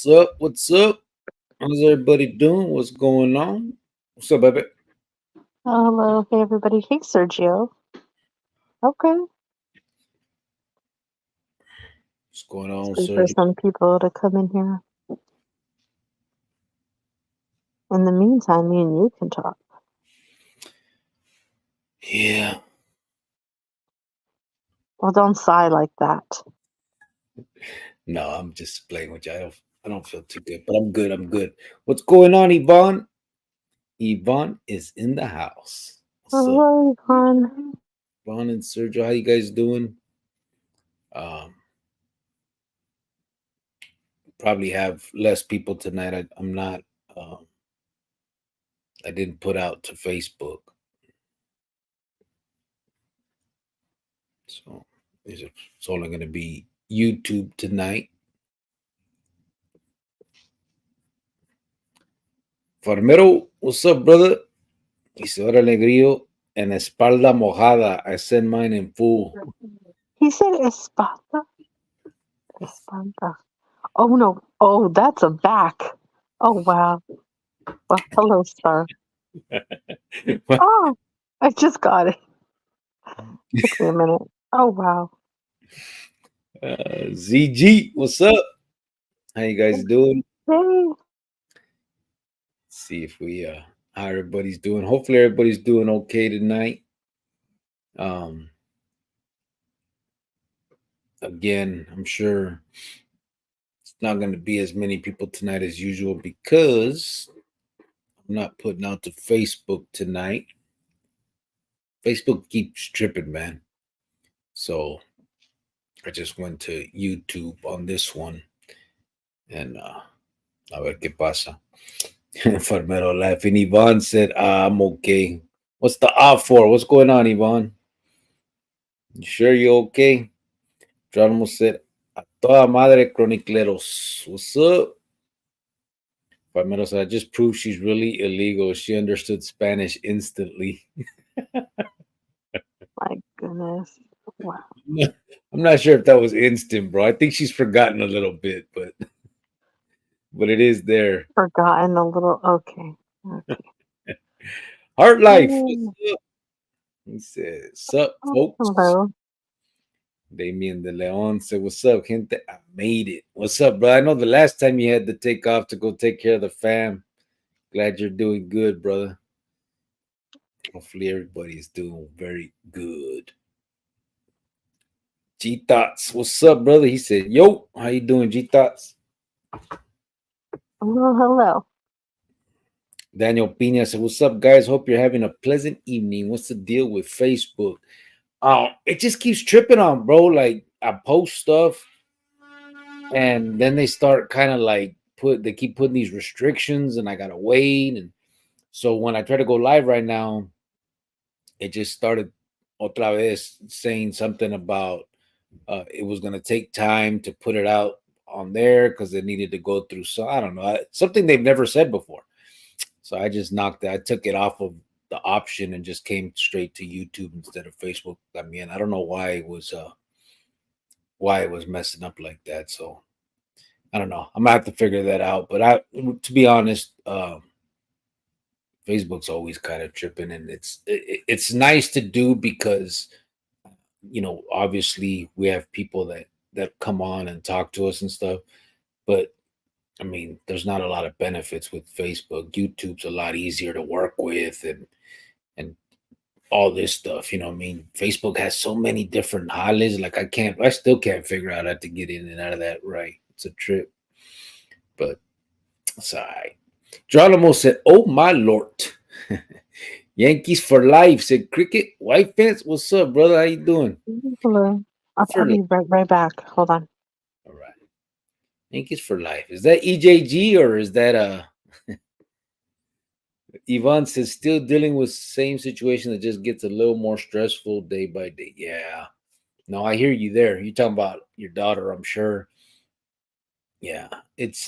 What's up? What's up? How's everybody doing? What's going on? What's up, baby? Hello, hey everybody. Hey Sergio. Okay. What's going Let's on, wait for Sergio? some people to come in here. In the meantime, me and you can talk. Yeah. Well, don't sigh like that. No, I'm just playing with you. I don't feel too good, but I'm good. I'm good. What's going on, Yvonne? Yvonne is in the house. What's up? Hello, hon. Yvonne and Sergio, how you guys doing? Um, Probably have less people tonight. I'm not. Um, I didn't put out to Facebook, so it's only going to be YouTube tonight. Farmero, what's up, brother? Dice, órale, grillo, en espalda mojada. I send mine in full. He said espada. Espada. Oh no. Oh, that's a back. Oh wow. Well, hello, sir. Oh, I just got it. Took me a minute. Oh wow. ZG, what's up? How you guys doing? Hey. See if we how everybody's doing. Hopefully everybody's doing okay tonight. Um Again, I'm sure it's not gonna be as many people tonight as usual because I'm not putting out to Facebook tonight. Facebook keeps tripping, man. So I just went to YouTube on this one and a ver qué pasa. Farmero laughing. Yvonne said, I'm okay. What's the off for? What's going on, Yvonne? You sure you're okay? Geronimo said, a toda madre chronicleros. What's up? Farmero said, I just proved she's really illegal. She understood Spanish instantly. My goodness. Wow. I'm not sure if that was instant, bro. I think she's forgotten a little bit, but it is there. Forgotten a little. Okay. Okay. Heart life. What's Oh, up? He said, sup, folks? hello. Damien de Leon said, what's up, gente? I made it. What's up, bro? I know the last time you had to take off to go take care of the fam. Glad you're doing good, brother. Hopefully everybody's doing very good. G Thoughts, what's up, brother? He said, yo, how you doing, G Thoughts? Hello, hello. Daniel Pina said, what's up, guys? Hope you're having a pleasant evening. What's the deal with Facebook? It just keeps tripping on, bro. Like I post stuff and then they start kind of like they keep putting these restrictions and I gotta wait. And so when I try to go live right now, it just started otra vez saying something about it was gonna take time to put it out on there because they needed to go through, so I don't know, something they've never said before. So I just knocked it. I took it off of the option and just came straight to YouTube instead of Facebook. I mean, I don't know why it was messing up like that. So I don't know. I'm gonna have to figure that out. But to be honest, Facebook's always kind of tripping, and it's nice to do because obviously we have people that come on and talk to us and stuff. But I mean, there's not a lot of benefits with Facebook. YouTube's a lot easier to work with, and all this stuff. You know what I mean? Facebook has so many different highlights. Like I still can't figure out how to get in and out of that right. It's a trip, but it's all right. Geronimo said, oh my lord. Yankees for life, said Cricket. White fence, what's up, brother? How you doing? Hello. I'll For life. be right back. Hold on. All right. Yankees for life. Is that EJG or is that Yvonne says still dealing with same situation that just gets a little more stressful day by day. Yeah. No, I hear you there. You're talking about your daughter, I'm sure. Yeah. It's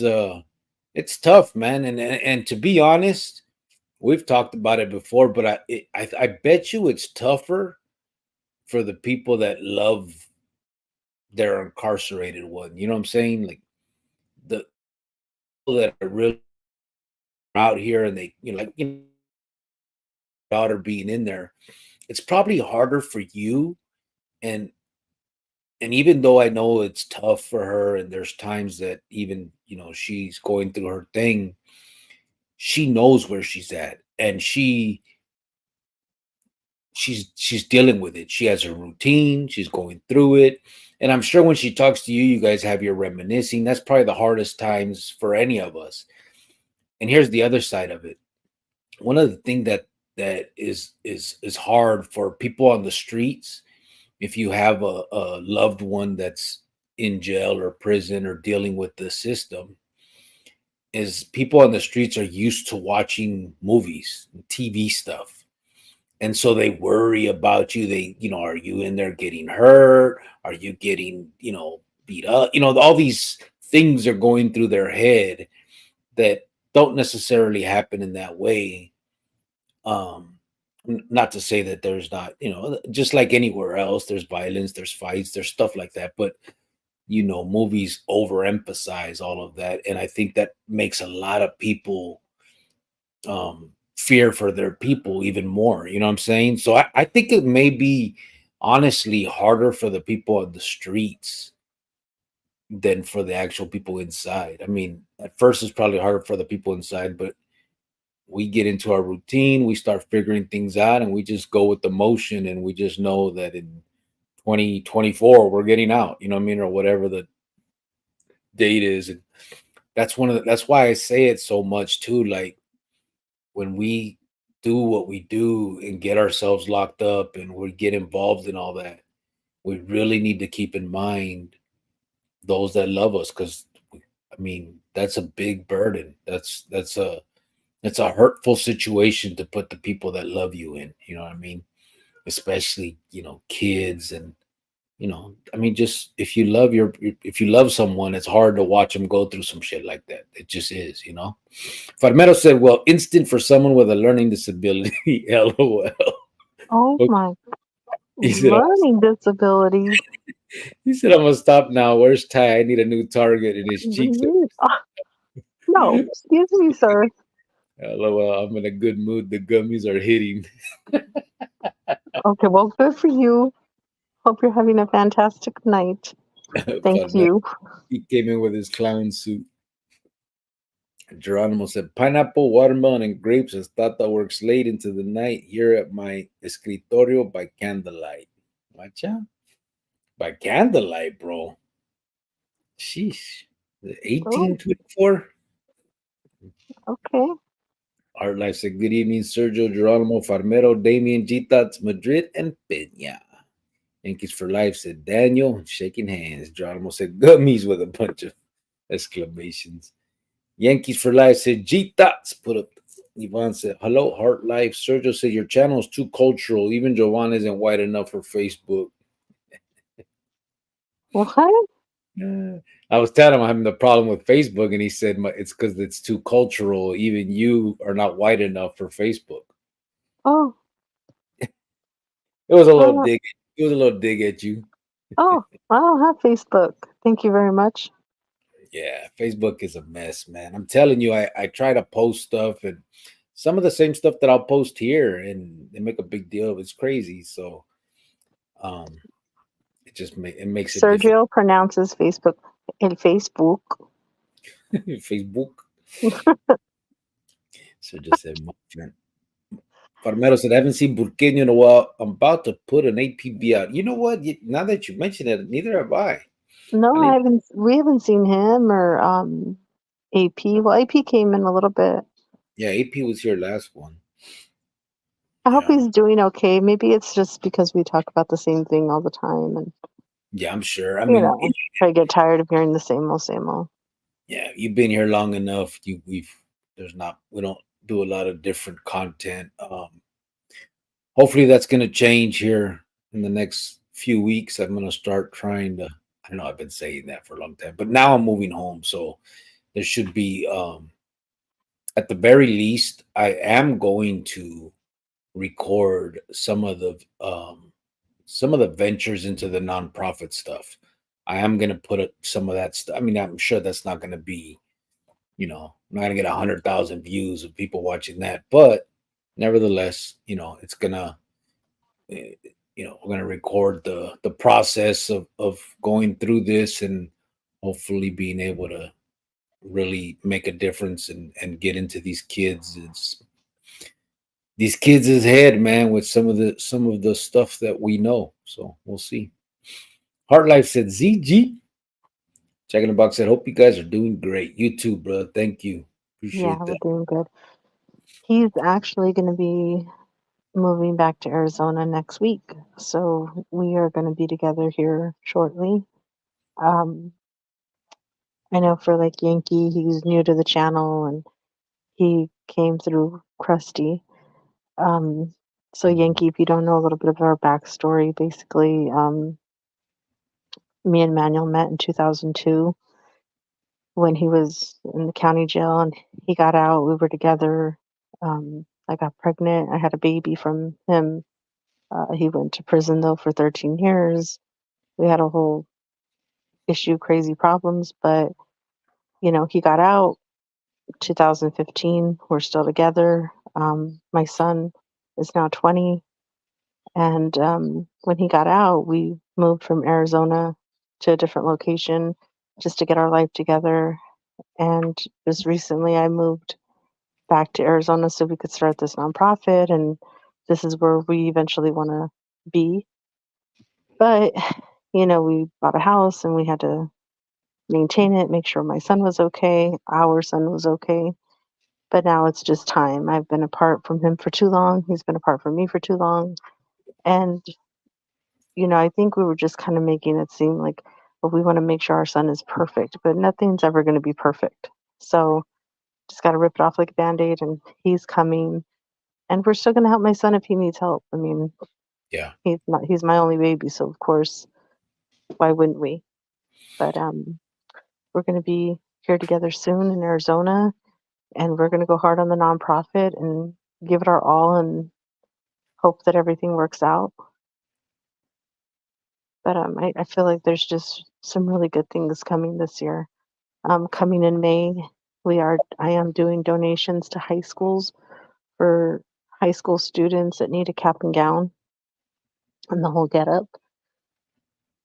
tough, man. And to be honest, we've talked about it before, but I bet you it's tougher for the people that love their incarcerated one. You know what I'm saying? Like the that are really out here and they, like, daughter being in there, it's probably harder for you. And even though I know it's tough for her, and there's times that even, she's going through her thing, she knows where she's at, and she's dealing with it. She has her routine, she's going through it. And I'm sure when she talks to you, you guys have your reminiscing. That's probably the hardest times for any of us. And here's the other side of it. One of the things that is hard for people on the streets, if you have a loved one that's in jail or prison or dealing with the system, is people on the streets are used to watching movies, TV stuff. And so they worry about you. They, are you in there getting hurt? Are you getting, beat up? All these things are going through their head that don't necessarily happen in that way. Not to say that there's not, just like anywhere else, there's violence, there's fights, there's stuff like that. But, movies overemphasize all of that. And I think that makes a lot of people fear for their people even more. You know what I'm saying? So I think it may be honestly harder for the people on the streets than for the actual people inside. I mean, at first it's probably harder for the people inside, but we get into our routine, we start figuring things out, and we just go with the motion, and we just know that in 2024 we're getting out, you know what I mean, or whatever the date is. And that's why I say it so much too. Like, when we do what we do and get ourselves locked up and we get involved in all that, we really need to keep in mind those that love us, because I mean, that's a big burden. That's a hurtful situation to put the people that love you in, you know what I mean? Especially, kids. And I mean, just if you love someone, it's hard to watch them go through some shit like that. It just is. Farmero said, well, instant for someone with a learning disability. LOL. Oh Okay. my, He said, learning disability. I'm gonna stop now. Where's Ty? I need a new target, and his cheeks. No, excuse me, sir. LOL. I'm in a good mood. The gummies are hitting. Okay, well, good for you. Hope you're having a fantastic night. Thank Farmero, you. he came in with his clown suit. Geronimo said, pineapple, watermelon, and grapes as Tata works late into the night here at my escritorio by candlelight. Watch out. By candlelight, bro. Sheesh. Oh, 1824. okay. Art Life said, good evening, Sergio, Geronimo, Farmero, Damien, Gitats, Madrid, and Peña. Yankees for Life said, Daniel, shaking hands. Geronimo said, gummies with a bunch of exclamations. Yankees for Life said, Gitats, put up. Yvonne said, hello, Heart Life. Sergio said, your channel is too cultural. Even Jovan isn't white enough for Facebook. What? I was telling him I'm having the problem with Facebook, and he said, it's because it's too cultural. Even you are not white enough for Facebook. Oh, It was a little oh, dig. It was a little dig at you. oh, I don't have Facebook. Thank you very much. Yeah, Facebook is a mess, man. I'm telling you, I try to post stuff, and some of the same stuff that I'll post here, and they make a big deal of. It's crazy. So, um, it makes it difficult. Sergio pronounces Facebook in Facebook. Facebook. So just said, my friend. Farmero said, I haven't seen Burqueño in a while. I'm about to put an APB out. You know what? Now that you mention it, neither have I. No, I I need, haven't. We haven't seen him or AP. Well, AP came in a little bit. yeah, AP was here last one. I hope Yeah. he's doing okay. Maybe it's just because we talk about the same thing all the time, and Yeah, I'm sure. I mean, I get tired of hearing the same old, same old. yeah, you've been here long enough. We don't do a lot of different content. Hopefully that's going to change here in the next few weeks. I'm going to start trying to. I know I've been saying that for a long time, but now I'm moving home, so there should be. At the very least, I am going to record some of the ventures into the nonprofit stuff. I am going to put some of that stuff. I mean, I'm sure that's not going to be I'm not gonna get 100,000 views of people watching that, but nevertheless, it's gonna, eh, we're gonna record the process of going through this and hopefully being able to really make a difference and get into these kids' head, man, with some of the stuff that we know. So we'll see. Heart Life said, ZG. Jack in the Box said, hope you guys are doing great. You too, bro. Thank you. Yeah, Appreciate we're that. doing good. He's actually going to be moving back to Arizona next week. So we are going to be together here shortly. Um, I know for like Yankee, he's new to the channel and he came through Krusty. Um, so Yankee, if you don't know a little bit of our backstory, basically, me and Manuel met in 2002 when he was in the county jail and he got out. We were together. I got pregnant. I had a baby from him. He went to prison though for 13 years. We had a whole issue, crazy problems, but he got out 2015. We're still together. My son is now 20. And when he got out, we moved from Arizona to a different location just to get our life together. And just recently, I moved back to Arizona so we could start this nonprofit. And this is where we eventually want to be. But, we bought a house and we had to maintain it, make sure my son was okay, our son was okay. But now it's just time. I've been apart from him for too long. He's been apart from me for too long. And I think we were just kind of making it seem like, well, we want to make sure our son is perfect, but nothing's ever going to be perfect. So just got to rip it off like a band-aid, and he's coming. And we're still going to help my son if he needs help. I mean, Yeah. he's my only baby, so of course, why wouldn't we? But we're going to be here together soon in Arizona, and we're going to go hard on the nonprofit and give it our all and hope that everything works out. But I feel like there's just some really good things coming this year. Coming in May, I am doing donations to high schools for high school students that need a cap and gown and the whole get up.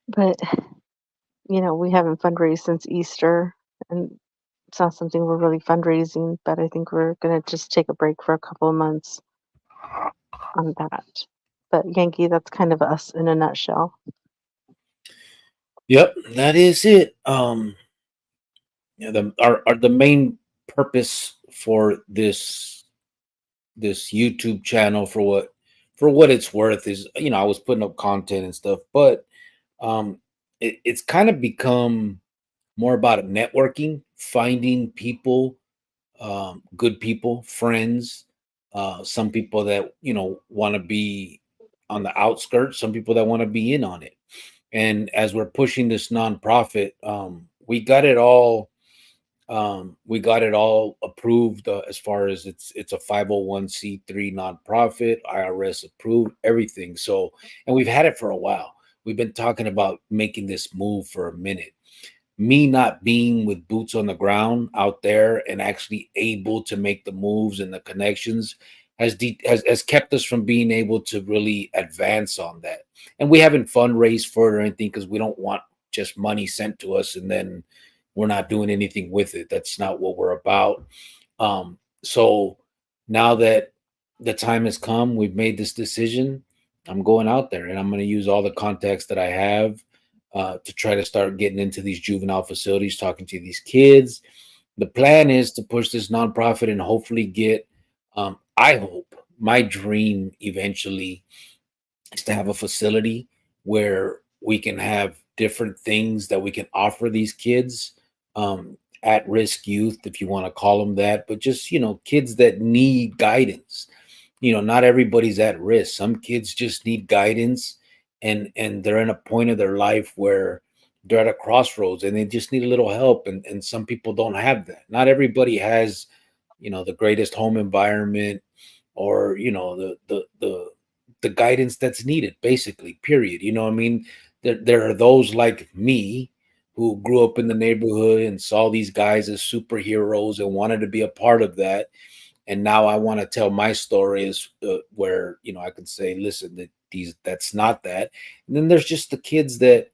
But we haven't fundraised since Easter, and it's not something we're really fundraising. But I think we're gonna just take a break for a couple of months on that. But Yankee, that's kind of us in a nutshell. Yep, that is it. Yeah, the main purpose for this YouTube channel, for what it's worth, is, I was putting up content and stuff, but it's kind of become more about networking, finding people, good people, friends, some people that want to be on the outskirts, some people that want to be in on it. And as we're pushing this nonprofit, we got it all approved, as far as it's a 501c3 nonprofit, IRS approved, everything. So, and we've had it for a while. We've been talking about making this move for a minute. Me not being with boots on the ground out there and actually able to make the moves and the connections has kept us from being able to really advance on that. And we haven't fundraised for it or anything because we don't want just money sent to us and then we're not doing anything with it. That's not what we're about. So now that the time has come, we've made this decision. I'm going out there and I'm going to use all the contacts that I have, to try to start getting into these juvenile facilities, talking to these kids. The plan is to push this nonprofit and hopefully get, I hope, my dream eventually is to have a facility where we can have different things that we can offer these kids, at risk youth, if you want to call them that, but just, kids that need guidance. Not everybody's at risk. Some kids just need guidance, and they're in a point of their life where they're at a crossroads and they just need a little help. And some people don't have that. Not everybody has, the greatest home environment, or the guidance that's needed, basically, period. I mean, there are those like me who grew up in the neighborhood and saw these guys as superheroes and wanted to be a part of that. And now I want to tell my story is where I can say, listen, that's not that. And then there's just the kids that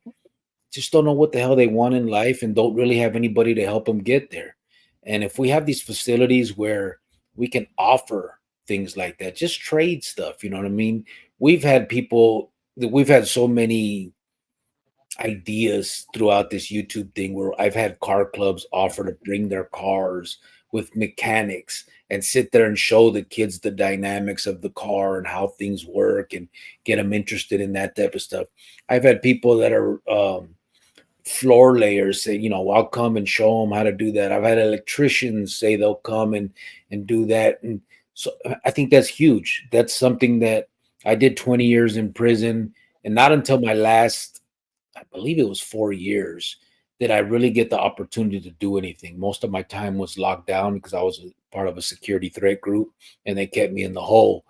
just don't know what the hell they want in life and don't really have anybody to help them get there. And if we have these facilities where we can offer things like that, just trade stuff, you know what I mean? We've had so many ideas throughout this YouTube thing where I've had car clubs offer to bring their cars with mechanics and sit there and show the kids the dynamics of the car and how things work and get them interested in that type of stuff. I've had people that are floor layers say, I'll come and show them how to do that. I've had electricians say they'll come and do that. And so I think that's huge. That's something that I did 20 years in prison, and not until my last, I believe it was 4 years, did I really get the opportunity to do anything. Most of my time was locked down because I was a part of a security threat group and they kept me in the hole.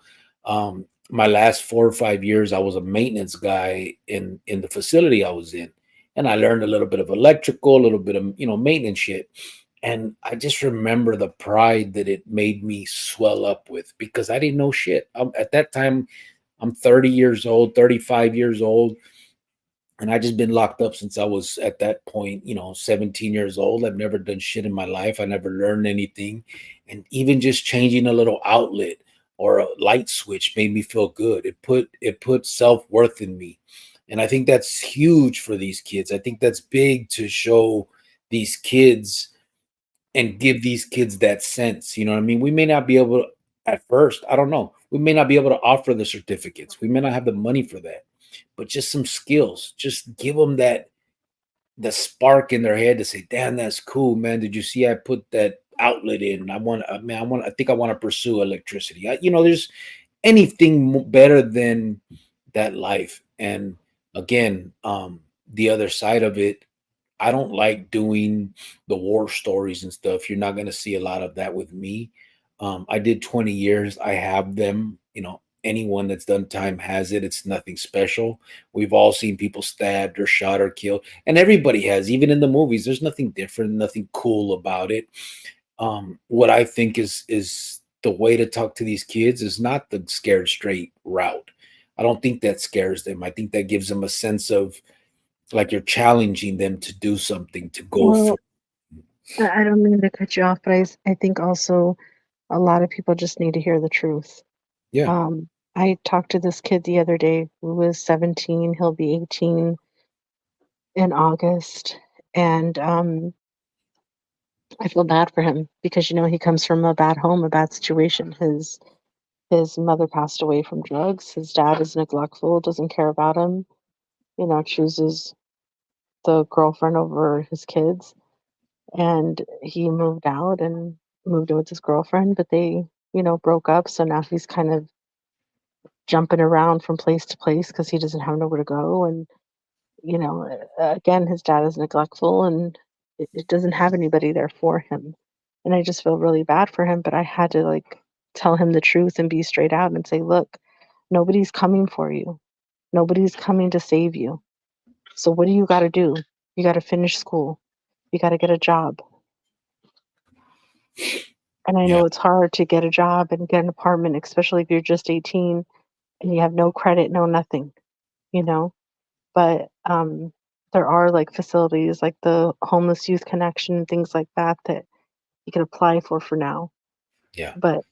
My last 4 or 5 years, I was a maintenance guy in the facility I was in. And I learned a little bit of electrical, a little bit of, maintenance shit. And I just remember the pride that it made me swell up with because I didn't know shit. At that time, I'm 30 years old, 35 years old, and I just been locked up since I was at that point, 17 years old. I've never done shit in my life. I never learned anything. And even just changing a little outlet or a light switch made me feel good. It put self-worth in me. And I think that's huge for these kids. I think that's big to show these kids and give these kids that sense. You know what I mean? We may not be able to, at first, I don't know. We may not be able to offer the certificates. We may not have the money for that, but just some skills. Just give them that the spark in their head to say, "Damn, that's cool, man. Did you see I put that outlet in? I think I want to pursue electricity." There's anything better than that life. And again, the other side of it, I don't like doing the war stories and stuff. You're not going to see a lot of that with me. I did 20 years. I have them. Anyone that's done time has it. It's nothing special. We've all seen people stabbed or shot or killed, and everybody has, even in the movies. There's nothing different, nothing cool about it. What I think is the way to talk to these kids is not the scared straight route. I don't think that scares them. I think that gives them a sense of like you're challenging them to do something, to go for. Well, I don't mean to cut you off, but I think also a lot of people just need to hear the truth. Yeah, I talked to this kid the other day who was 17. He'll be 18 in August. And I feel bad for him because, he comes from a bad home, a bad situation. His mother passed away from drugs. His dad is neglectful, doesn't care about him, chooses the girlfriend over his kids. And he moved out and moved in with his girlfriend, but they, broke up. So now he's kind of jumping around from place to place because he doesn't have nowhere to go. And, again, his dad is neglectful and it doesn't have anybody there for him. And I just feel really bad for him, but I had to like tell him the truth and be straight out and say, look, nobody's coming for you. Nobody's coming to save you. So what do you got to do? You got to finish school. You got to get a job. And I yeah, know it's hard to get a job and get an apartment, especially if you're just 18 and you have no credit, no nothing, you know. But there are like facilities like the Homeless Youth Connection, things like that that you can apply for now. yeah, But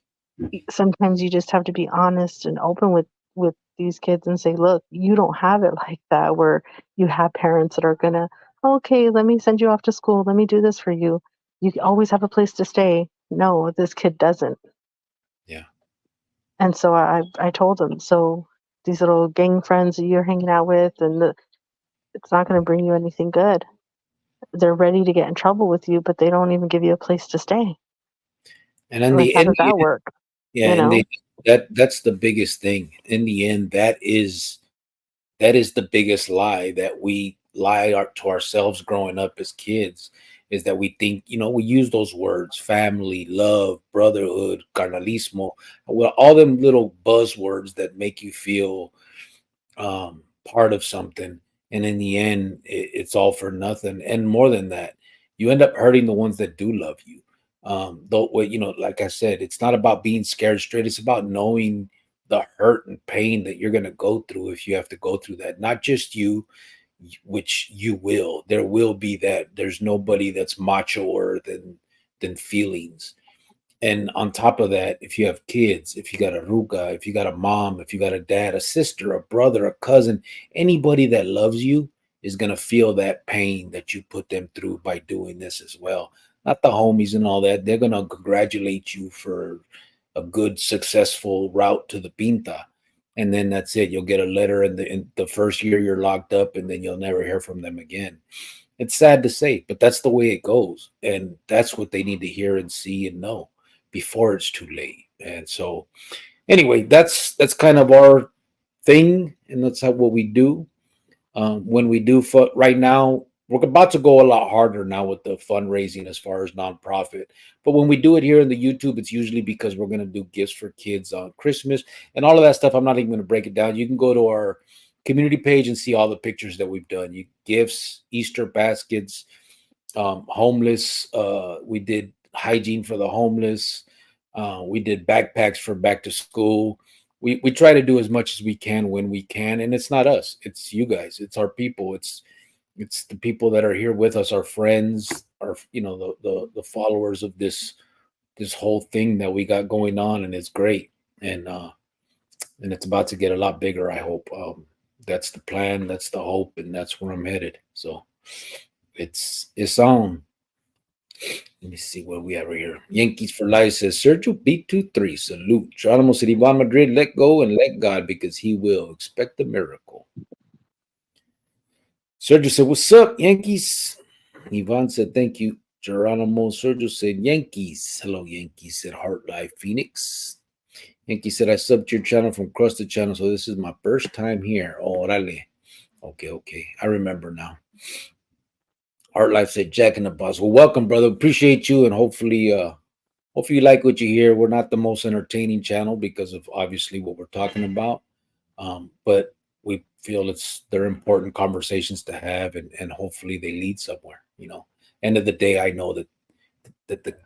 sometimes you just have to be honest and open with these kids and say, look, you don't have it like that where you have parents that are gonna, okay, let me send you off to school, let me do this for you. You always have a place to stay. No, this kid doesn't. yeah, And so I told him, so these little gang friends that you're hanging out with, and it's not going to bring you anything good. They're ready to get in trouble with you, but they don't even give you a place to stay. and in Like, the how end, does that work? yeah, You and know? that's the biggest thing. In the end, that is the biggest lie that we lie to ourselves growing up as kids, is that we think, we use those words: family, love, brotherhood, carnalismo, well, all them little buzzwords that make you feel part of something. and in the end, it's all for nothing. And more than that, you end up hurting the ones that do love you. Though, well, like I said, it's not about being scared straight. It's about knowing the hurt and pain that you're going to go through if you have to go through that. Not just you, which you will. There will be that. There's nobody that's machoer than feelings. And on top of that, if you have kids, if you got a ruga, if you got a mom, if you got a dad, a sister, a brother, a cousin, anybody that loves you is going to feel that pain that you put them through by doing this as well. Not the homies and all that. They're going to congratulate you for a good, successful route to the pinta. And then that's it. You'll get a letter in the first year you're locked up, and then you'll never hear from them again. It's sad to say, but that's the way it goes. And that's what they need to hear and see and know before it's too late. And so anyway, that's kind of our thing, and that's how what we do. When we do right now, we're about to go a lot harder now with the fundraising as far as nonprofit. But when we do it here in the YouTube, it's usually because we're going to do gifts for kids on Christmas and all of that stuff. I'm not even going to break it down. You can go to our community page and see all the pictures that we've done. You gifts, Easter baskets, homeless. We did hygiene for the homeless. We did backpacks for back to school. We try to do as much as we can when we can, and it's not us, it's you guys, it's our people, it's the people that are here with us, our friends, our the followers of this whole thing that we got going on, and it's great. And it's about to get a lot bigger, I hope. That's the plan, that's the hope, and that's where I'm headed. So it's on. Let me see where we have right here. Yankees for Life says Sergio B23. Salute. Geronimo said Ivan Madrid, let go and let God because he will. Expect a miracle. Sergio said, what's up, Yankees? Ivan said, thank you. Geronimo. Sergio said, Yankees. Hello, Yankees. Said Heart Life Phoenix. Yankee said, I subbed to your channel from Crusted Channel, so this is my first time here. Orale. Okay. I remember now. Art Life said Jack in the Box. Well, welcome, brother. Appreciate you, and hopefully you like what you hear. We're not the most entertaining channel because of obviously what we're talking about, but we feel they're important conversations to have, and hopefully they lead somewhere. End of the day, I know that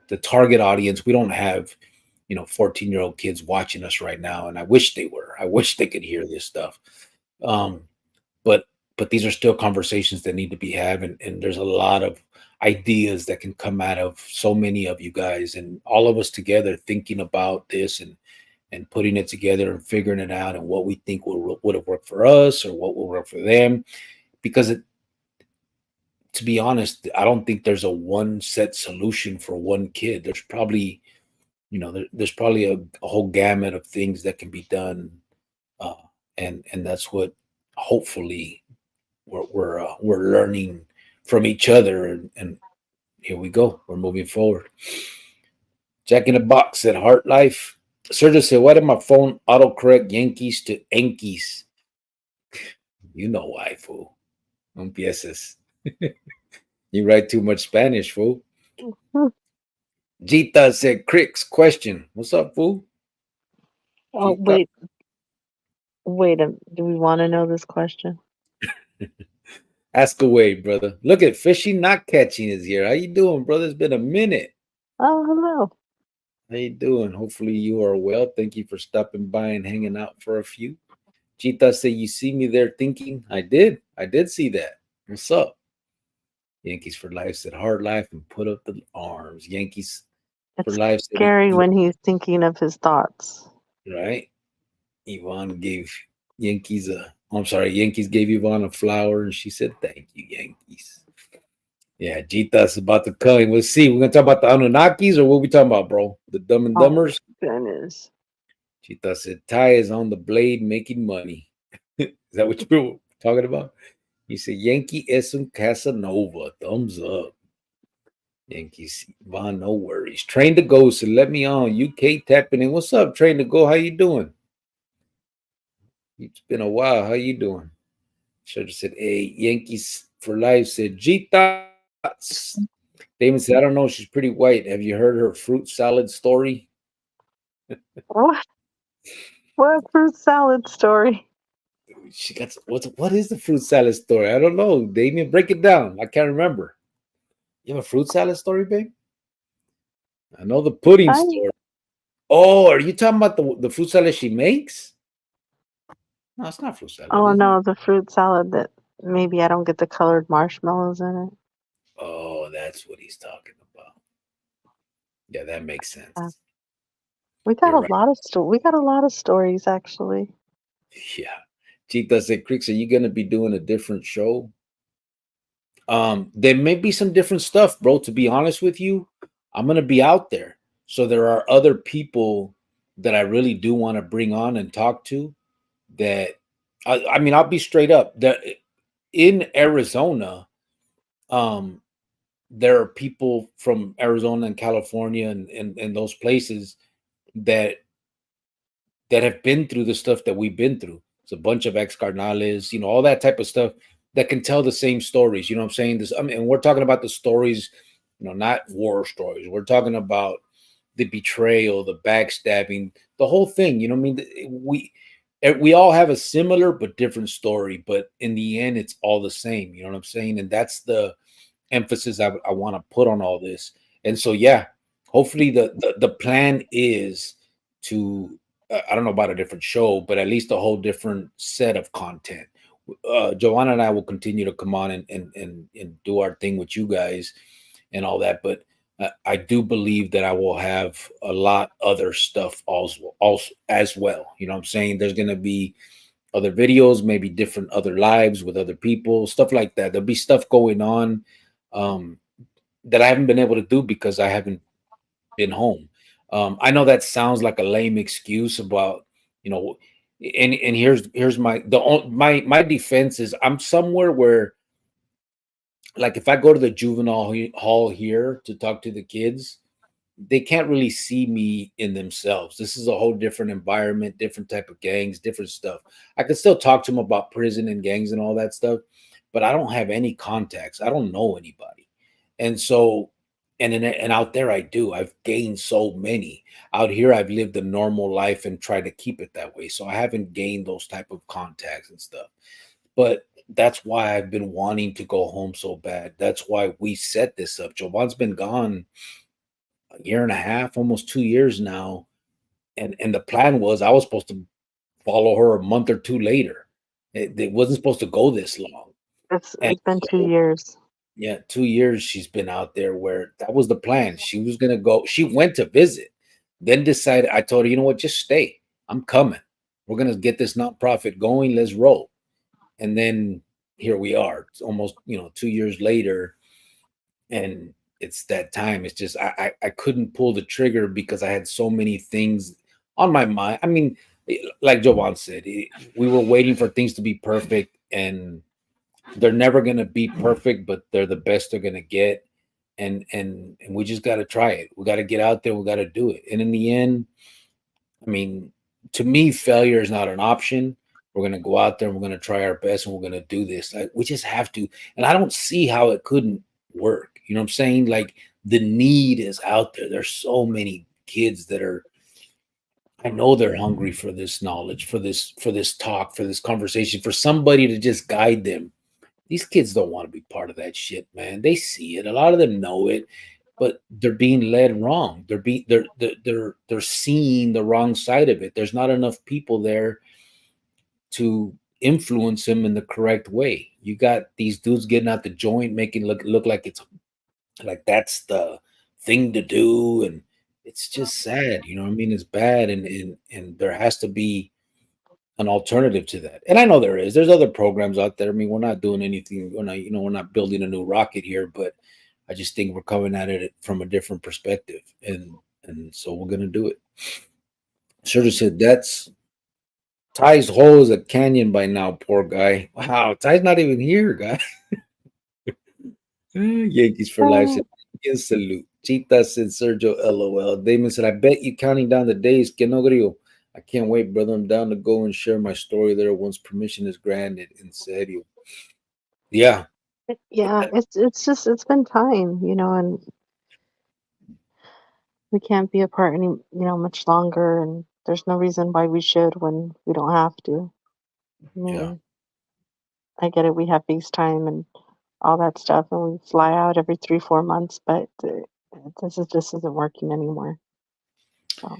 the target audience, we don't have 14-year-old kids watching us right now, and I wish they were. I wish they could hear this stuff. Um, but these are still conversations that need to be had, and there's a lot of ideas that can come out of so many of you guys and all of us together thinking about this and putting it together and figuring it out and what we think would have worked for us or what will work for them. Because to be honest, I don't think there's a one set solution for one kid. There's probably there's probably a whole gamut of things that can be done, uh, and that's what hopefully we're learning from each other, and here we go. We're moving forward. Jack in the Box said Heart Life. Sergio said, why did my phone autocorrect Yankees to Yankees? You know why, fool. No empieces. You write too much Spanish, fool. Gita said, Cricks, question. What's up, fool? Oh, Gita. do we want to know this question? Ask away, brother. Look at Fishing Not Catching is here. How you doing, brother? It's been a minute. Oh, hello. How you doing? Hopefully you are well. Thank you for stopping by and hanging out for a few. Chita say you see me there thinking. I did. I did see that. What's up? Yankees for Life said hard life and put up the arms. Yankees for It's Life said scary when he's thinking of his thoughts. right. Yvonne gave Yankees a I'm sorry, Yankees gave Yvonne a flower and she said thank you, Yankees. Yeah, Jita's about to come. We'll see. We're gonna talk about the Anunnakis or what we talking about, bro? The Dumb and Oh, Dumbers? goodness. Chita said Ty is on the blade making money. Is that what you were talking about? He said Yankee es un Casanova. Thumbs up. Yankees. Von, no worries. Train to go. So let me on. UK tapping in. What's up, Train to go? How you doing? It's been a while. How you doing? Should have said, hey, Yankees for life said Jitas. Damon said, I don't know. She's pretty white. Have you heard her fruit salad story? What? What fruit salad story? She got what is the fruit salad story? I don't know. Damien, break it down. I can't remember. You have a fruit salad story, babe? I know the pudding I story. Oh, are you talking about the fruit salad she makes? No, it's not fruit salad, Oh is it? no, the fruit salad that maybe I don't get the colored marshmallows in it. Oh, that's what he's talking about. Yeah, that makes Uh, sense. we got You're a right. lot of we got a lot of stories actually. Yeah. Chita said, Creeks, are you gonna be doing a different show? There may be some different stuff, bro. To be honest with you, I'm gonna be out there. So there are other people that I really do want to bring on and talk to. That I mean, I'll be straight up. That in Arizona, um, there are people from Arizona and California and those places that have been through the stuff that we've been through. It's a bunch of ex carnales, all that type of stuff that can tell the same stories. You know what I'm saying? This, I mean, and we're talking about the stories, not war stories. We're talking about the betrayal, the backstabbing, the whole thing. You know what I mean? We all have a similar but different story, but in the end, it's all the same. You know what I'm saying? And that's the emphasis I want to put on all this. And so, yeah, hopefully the plan is to I don't know about a different show, but at least a whole different set of content. Joanna and I will continue to come on and do our thing with you guys and all that. But I do believe that I will have a lot other stuff also as well. You know what I'm saying? There's gonna be other videos, maybe different other lives with other people, stuff like that. There'll be stuff going on um, that I haven't been able to do because I haven't been home. I know that sounds like a lame excuse about, you know, and here's my defense is I'm somewhere where, like, if I go to the juvenile hall here to talk to the kids, they can't really see me in themselves. This is a whole different environment, different type of gangs, different stuff. I can still talk to them about prison and gangs and all that stuff, but I don't have any contacts. I don't know anybody. And so, and out there I do. I've gained so many. Out here I've lived a normal life and tried to keep it that way. So I haven't gained those type of contacts and stuff. But that's why I've been wanting to go home so bad. That's why we set this up. Jovan's been gone a year and a half, almost 2 years now. And the plan was I was supposed to follow her a month or two later. It wasn't supposed to go this long. And It's been two so, years. yeah, 2 years she's been out there where that was the plan. She was gonna go, she went to visit, then decided, I told her, you know what, just stay. I'm coming. We're gonna get this nonprofit going. Let's roll. And then here we are. It's almost, 2 years later, and it's that time. It's just I couldn't pull the trigger because I had so many things on my mind. I mean, like Jovan said, we were waiting for things to be perfect, and they're never gonna be perfect, but they're the best they're gonna get. And we just got to try it. We got to get out there. We got to do it. And in the end, I mean, to me, failure is not an option. We're gonna go out there and we're gonna try our best and we're gonna do this. Like, we just have to. And I don't see how it couldn't work. You know what I'm saying? Like, the need is out there. There's so many kids that are. I know they're hungry for this knowledge, for this talk, for this conversation, for somebody to just guide them. These kids don't want to be part of that shit, man. They see it. A lot of them know it, but they're being led wrong. They're seeing the wrong side of it. There's not enough people there to influence them in the correct way. You got these dudes getting out the joint, making look like it's like that's the thing to do, and it's just sad. You know what I mean? It's bad, and there has to be an alternative to that. And I know there is. There's other programs out there. I mean, we're not doing anything. We're not building a new rocket here, but I just think we're coming at it from a different perspective, and so we're gonna do it. Should have said that's Ty's hole is a canyon by now. Poor guy. Wow, Ty's not even here, guy. Yankees for life. Said, Oh, "Yes, salute." Chita said Sergio LOL. Damon said, I bet you counting down the days. Que no grillo. I can't wait, brother. I'm down to go and share my story there once permission is granted. In serio. Yeah. yeah, it's just it's been time, and we can't be apart much longer, and there's no reason why we should when we don't have to. I Yeah. mean, I get it. We have FaceTime and all that stuff, and we fly out every 3, 4 months. But this isn't working anymore. So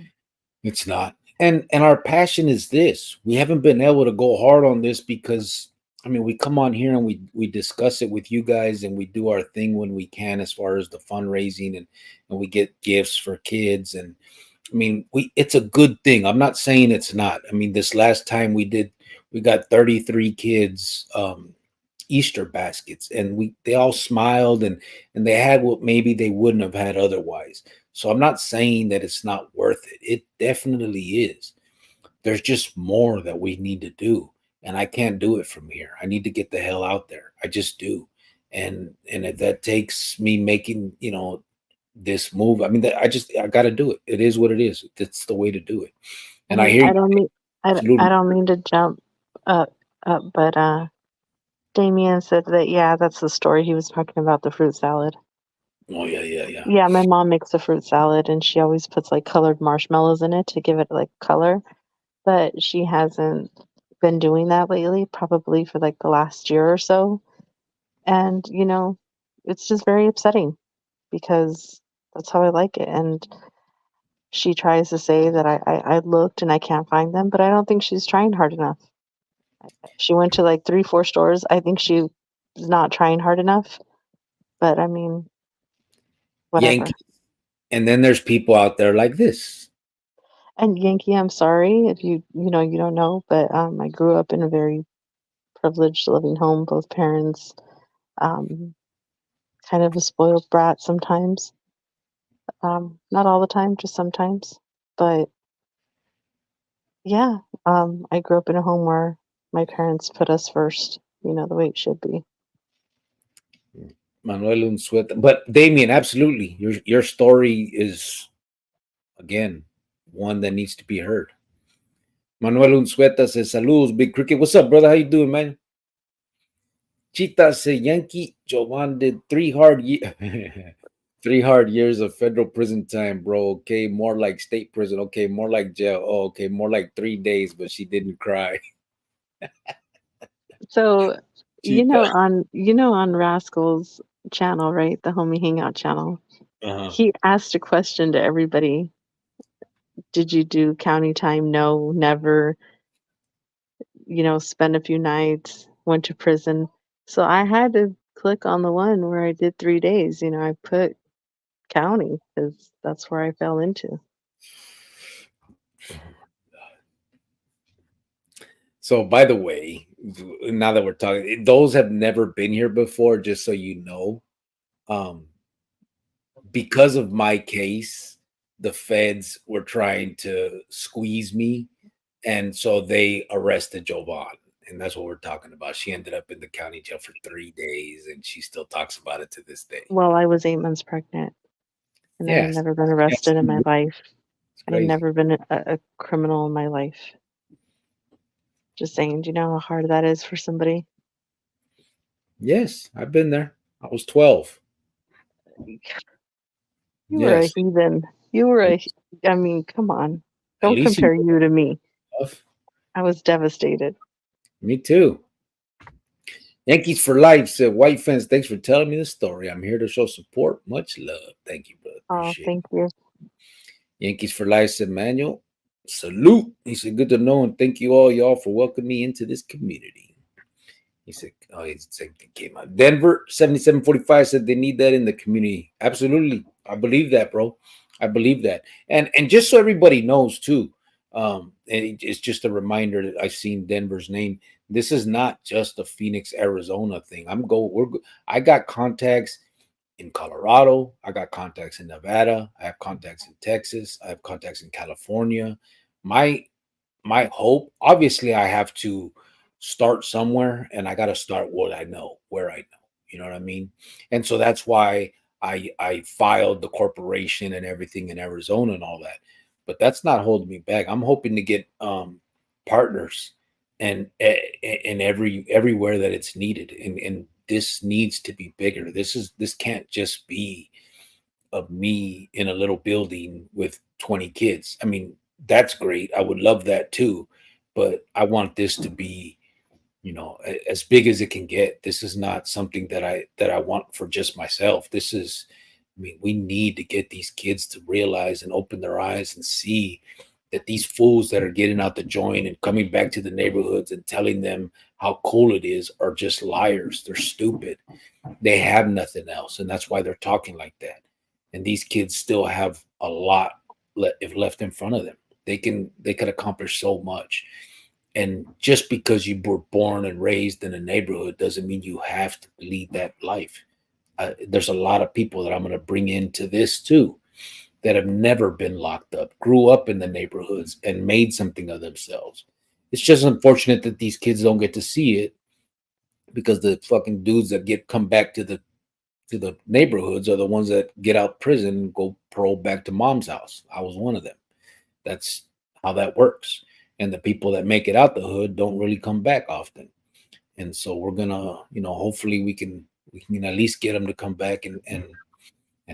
It's not. And our passion is this. We haven't been able to go hard on this because I mean we come on here and we discuss it with you guys and we do our thing when we can as far as the fundraising and we get gifts for kids and I mean we it's a good thing. I'm not saying it's not. I mean this last time we got 33 kids Easter baskets, and we they all smiled and they had what maybe they wouldn't have had otherwise. So I'm not saying that it's not worth it. It definitely is. There's just more that we need to do, and I can't do it from here. I need to get the hell out there. I just do, and if that takes me making this move, I mean, I got to do it. It is what it is. It's the way to do it. And I and hear I you don't mean I absolutely. don't mean to jump up but Damien said that yeah, that's the story he was talking about, the fruit salad. Oh yeah, yeah, yeah. Yeah, my mom makes a fruit salad and she always puts like colored marshmallows in it to give it like color, but she hasn't been doing that lately, probably for like the last year or so. And it's just very upsetting because that's how I like it. And she tries to say that I looked and I can't find them, but I don't think she's trying hard enough. She went to like 3, 4 stores. I think she's not trying hard enough, but I mean, whatever. Yankee. And then there's people out there like this. And Yankee, I'm sorry if you don't know, but I grew up in a very privileged living home, both parents, um, kind of a spoiled brat sometimes. Not all the time, just sometimes. But yeah, I grew up in a home where my parents put us first, the way it should be. Manuel Unzueta. But Damien, absolutely. Your story is again one that needs to be heard. Manuel Unzueta says, Saludos, Big Cricket. What's up, brother? How you doing, man? Chita said Yankee Jovan did 3 hard years of federal prison time, bro. Okay, more like state prison. Okay, more like jail. Oh, okay, more like 3 days, but she didn't cry. So, Chita. on Rascal's channel, right? The Homie Hangout channel. Uh-huh. He asked a question to everybody. Did you do county time? No, never. Spend a few nights, went to prison. So I had to click on the one where I did 3 days. I put county because that's where I fell into. So, by the way, now that we're talking, those have never been here before, just so you know. Um, because of my case, the feds were trying to squeeze me, and so they arrested Jovan. And that's what we're talking about. She ended up in the county jail for 3 days, and she still talks about it to this day. Well, I was 8 months pregnant and I had Yes, never been arrested in my it's life. I had crazy. never been a criminal in my life. Just saying, do you know how hard that is for somebody? Yes, I've been there. I was 12. You were a Yes, heathen. I mean, come on. at Don't least you compare you to me. know stuff. I was devastated. Me too. Yankees for life said, White fans, thanks for telling me the story. I'm here to show support. Much love. Thank you, brother. Oh, Appreciate it. thank you. Yankees for life said, Manuel, salute. He said, good to know and thank you all, y'all, for welcoming me into this community. He said, oh, he's the same thing came out. Denver 7745 said they need that in the community. Absolutely. I believe that, bro. I believe that. And just so everybody knows too, it's just a reminder that I've seen Denver's name. This is not just a Phoenix, Arizona thing. I got contacts in Colorado. I got contacts in Nevada. I have contacts in Texas. I have contacts in California. My my hope, obviously, I have to start somewhere, and I got to start what I know, where I know. You know what I mean? And so that's why I filed the corporation and everything in Arizona and all that. But that's not holding me back. I'm hoping to get partners and everywhere that it's needed, and this needs to be bigger. This can't just be of me in a little building with 20 kids. I mean, that's great. I would love that too. But I want this to be as big as it can get. This is not something that I want for just myself. This is, I mean, we need to get these kids to realize and open their eyes and see that these fools that are getting out the joint and coming back to the neighborhoods and telling them how cool it is are just liars. They're stupid. They have nothing else, and that's why they're talking like that. And these kids still have a lot if left in front of them. They could accomplish so much. And just because you were born and raised in a neighborhood doesn't mean you have to lead that life. There's a lot of people that I'm going to bring into this too that have never been locked up, grew up in the neighborhoods, and made something of themselves. It's just unfortunate that these kids don't get to see it because the fucking dudes that get come back to the neighborhoods are the ones that get out prison and go parole back to mom's house. I was one of them. That's how that works. And the people that make it out the hood don't really come back often. And so we're gonna, hopefully we can at least get them to come back and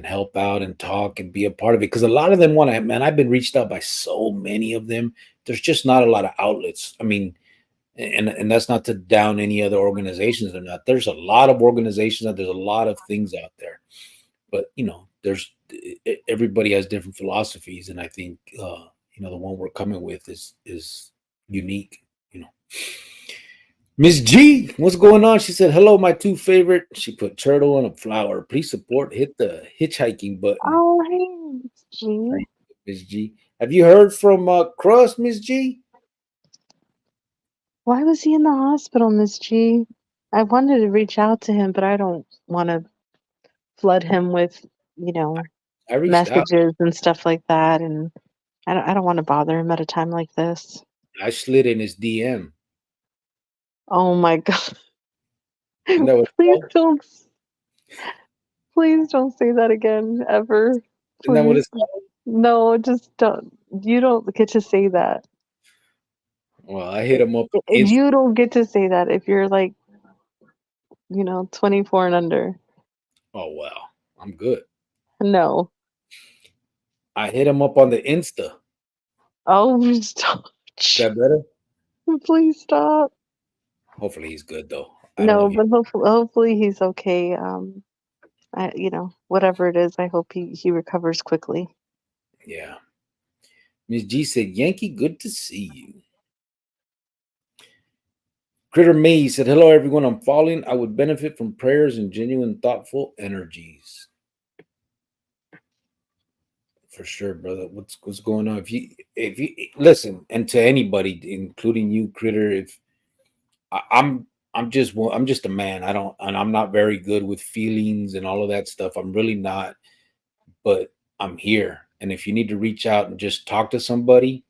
help out and talk and be a part of it. Because a lot of them want to, man, I've been reached out by so many of them. There's just not a lot of outlets. I mean, and that's not to down any other organizations or not. There's a lot of organizations and there's a lot of things out there. But there's everybody has different philosophies, and I think the one we're coming with is unique. Miss G, what's going on? She said, "Hello, my two favorite." She put turtle and a flower. Please support. Hit the hitchhiking button. Oh, hey, G. Thank you, Miss G. Have you heard from Crust, Miss G? Why was he in the hospital, Miss G? I wanted to reach out to him, but I don't want to flood him with, you know, I reached out. messages and stuff like that, and I don't want to bother him at a time like this. I slid in his DM. Oh my God. Isn't that what it's Please called? don't, please don't say that again, ever. Isn't that what Please. it's called? No, just don't. You don't get to say that. Well, I hit him up on Insta. You don't get to say that if you're like, 24 and under. Oh wow, I'm good. No. I hit him up on the Insta. Oh, stop. Is that better? Please stop. Hopefully he's good though. I don't know No, if you. but hopefully he's okay. Whatever it is, I hope he recovers quickly. Yeah. Miss G said, "Yankee, good to see you." Critter May said, "Hello everyone. I'm falling. I would benefit from prayers and genuine, thoughtful energies." For sure, brother. What's going on? If you listen, and to anybody, including you, Critter, if I'm just a man. I'm not very good with feelings and all of that stuff. I'm really not, but I'm here. And if you need to reach out and just talk to somebody,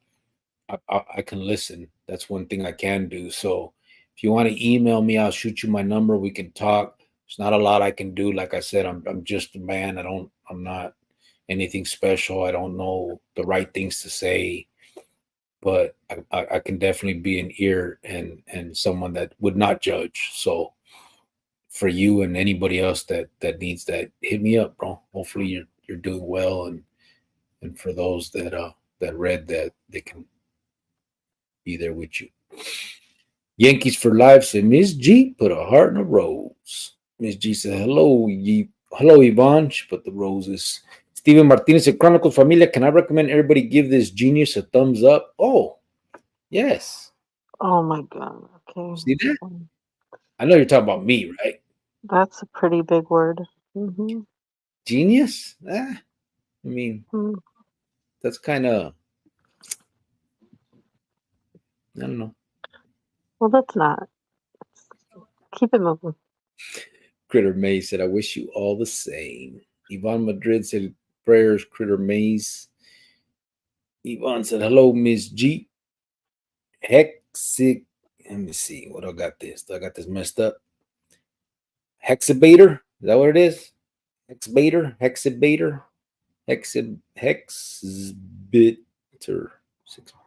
I can listen. That's one thing I can do. So if you want to email me, I'll shoot you my number. We can talk. There's not a lot I can do. Like I said, I'm just a man. I'm not anything special. I don't know the right things to say, but I can definitely be an ear and someone that would not judge. So for you and anybody else that needs that, hit me up, bro. Hopefully you're doing well, and for those that read that, they can be there with you. Yankees for life said Miss G put a heart in a rose. Miss G said hello Yvonne. She put the roses. Steven Martinez said Chronicles Familia. Can I recommend everybody give this genius a thumbs up? Oh yes. Oh my God. Okay. See that? Um, I know you're talking about me, right? That's a pretty big word. Hmm. Genius? I mean, Hmm. that's kind of, I don't know. Well, that's not. Keep it moving. Critter Maze said, I wish you all the same. Yvonne Madrid said, prayers, Critter Maze. Yvonne said, hello, Miss G. Hexic. Let me see. What I got this? Do I got this messed up? Hexabator? Is that what it is? Hexbator? Hexabator? Hexbiter.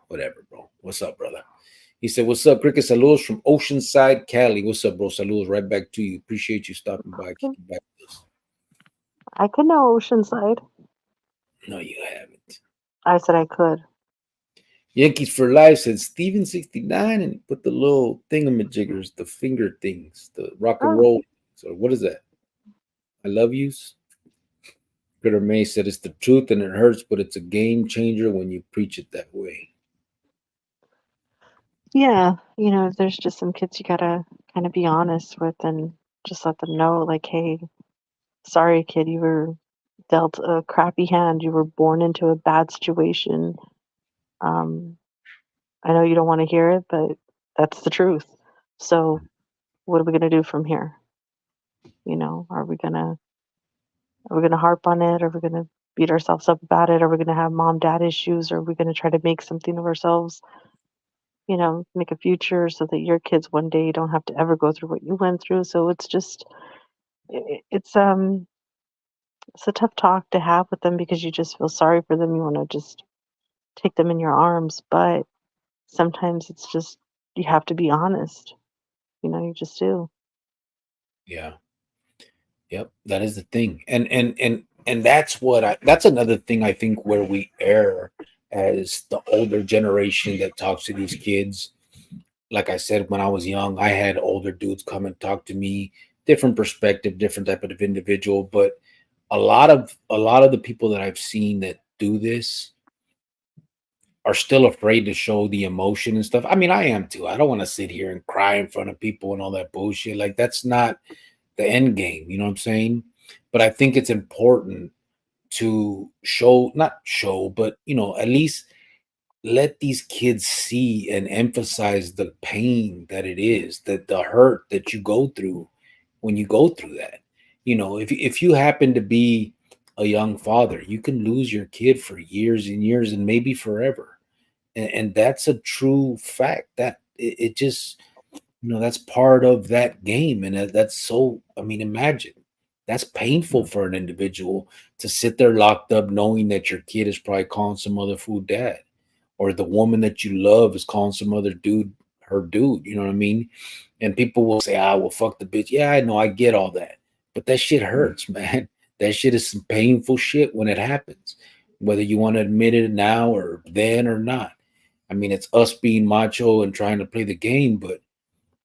Whatever, bro. What's up, brother? He said, what's up, Cricket? Saludos from Oceanside, Cali. What's up, bro? Saludos right back to you. Appreciate you stopping by, kicking back with us. I could know Oceanside. No, you haven't. I said I could. Yankees for Life said Steven 69 and put the little thingamajiggers, the finger things, the rock and Oh, roll. So what is that? I love yous. Critter May said it's the truth and it hurts, but it's a game changer when you preach it that way. yeah. There's just some kids you gotta kind of be honest with and just let them know, like, hey, sorry, kid, you were dealt a crappy hand. You were born into a bad situation. Um, I know you don't want to hear it, but that's the truth. So, what are we gonna do from here? Are we gonna harp on it? Are we gonna beat ourselves up about it? Are we gonna have mom dad issues? Are we gonna try to make something of ourselves? Make a future so that your kids one day don't have to ever go through what you went through. So it's just it's a tough talk to have with them because you just feel sorry for them. You want to just take them in your arms, but sometimes it's just you have to be honest. You just do. Yeah. Yep. That is the thing. And that's another thing I think where we err as the older generation that talks to these kids. Like I said, when I was young, I had older dudes come and talk to me, different perspective, different type of individual. But a lot of the people that I've seen that do this are still afraid to show the emotion and stuff. I mean, I am too. I don't want to sit here and cry in front of people and all that bullshit. Like that's not the end game. You know what I'm saying? But I think it's important to show, not show, but at least let these kids see and emphasize the pain that it is, that the hurt that you go through when you go through that. If you happen to be a young father, you can lose your kid for years and years and maybe forever. And that's a true fact that it just that's part of that game. And that's so, I mean, imagine that's painful for an individual to sit there locked up knowing that your kid is probably calling some other fool dad, or the woman that you love is calling some other dude her dude. You know what I mean? And people will say, ah, well, fuck the bitch. Yeah, I know, I get all that. But that shit hurts, man. That shit is some painful shit when it happens, whether you want to admit it now or then or not. I mean, it's us being macho and trying to play the game, but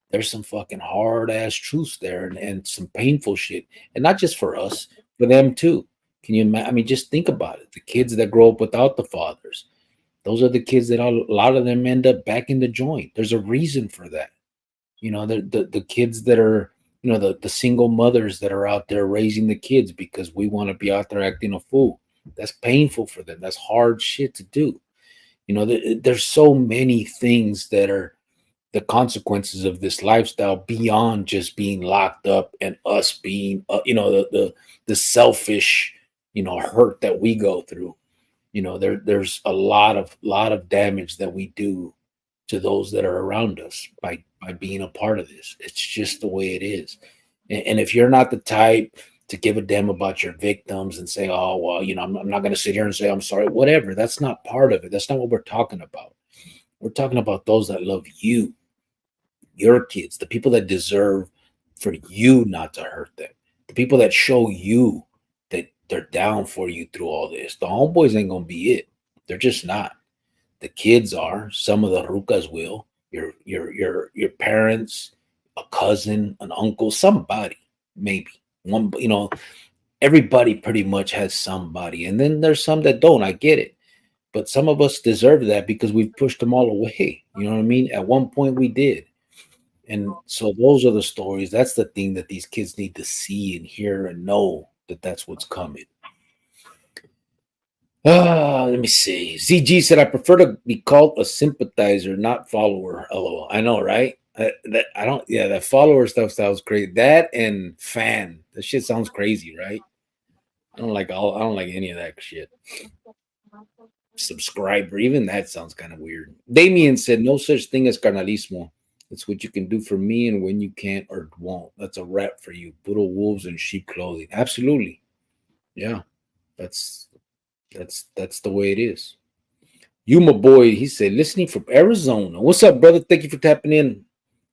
there's some fucking hard ass truths there, and some painful shit. And not just for us, for them too. Can you imagine? I mean, just think about it. The kids that grow up without the fathers, those are the kids that a lot of them end up back in the joint. There's a reason for that. The kids that are, the single mothers that are out there raising the kids because we want to be out there acting a fool. That's painful for them. That's hard shit to do. There's so many things that are the consequences of this lifestyle beyond just being locked up and us being, the selfish, hurt that we go through. There's a lot of damage that we do to those that are around us by being a part of this. It's just the way it is. And if you're not the type to give a damn about your victims and say, oh well, I'm not going to sit here and say I'm sorry, whatever. That's not part of it. That's not what we're talking about. We're talking about those that love you, your kids, the people that deserve for you not to hurt them, the people that show you that they're down for you through all this. The homeboys ain't gonna be it. They're just not. The kids are. Some of the rucas will. Your parents, a cousin, an uncle, somebody, maybe one. Everybody pretty much has somebody, and then there's some that don't. I get it, but some of us deserve that because we've pushed them all away. You know what I mean? At one point, we did. And so those are the stories. That's the thing that these kids need to see and hear and know that that's what's coming. Let me see. ZG said, I prefer to be called a sympathizer, not follower. LOL. I know, right? I don't, yeah, that follower stuff sounds crazy. That and fan. That shit sounds crazy, right? I don't like any of that shit. Subscriber, even that sounds kind of weird. Damien said, no such thing as carnalismo. It's what you can do for me and when you can't or won't. That's a rap for you. Little wolves in sheep clothing. Absolutely. Yeah. That's that's the way it is. You, my boy, he said, listening from Arizona. What's up, brother? Thank you for tapping in.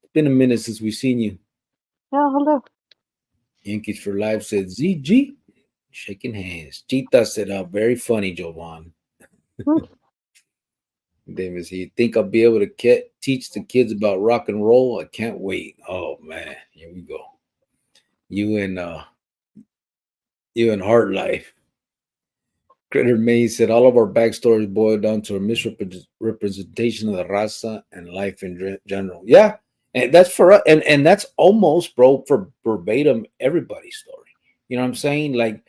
It's been a minute since we've seen you. Yeah, hello. Yankees for Life said, ZG. Shaking hands. Chita said, very funny, Jovan. Hmm. Davis, you think I'll be able to teach the kids about rock and roll? I can't wait. Oh man, here we go. You and you and Hard Life. Critter May said all of our backstories boil down to a misrepresentation of the raza and life in general. Yeah, and that's for us, and that's almost, bro, for verbatim everybody's story. You know what I'm saying? Like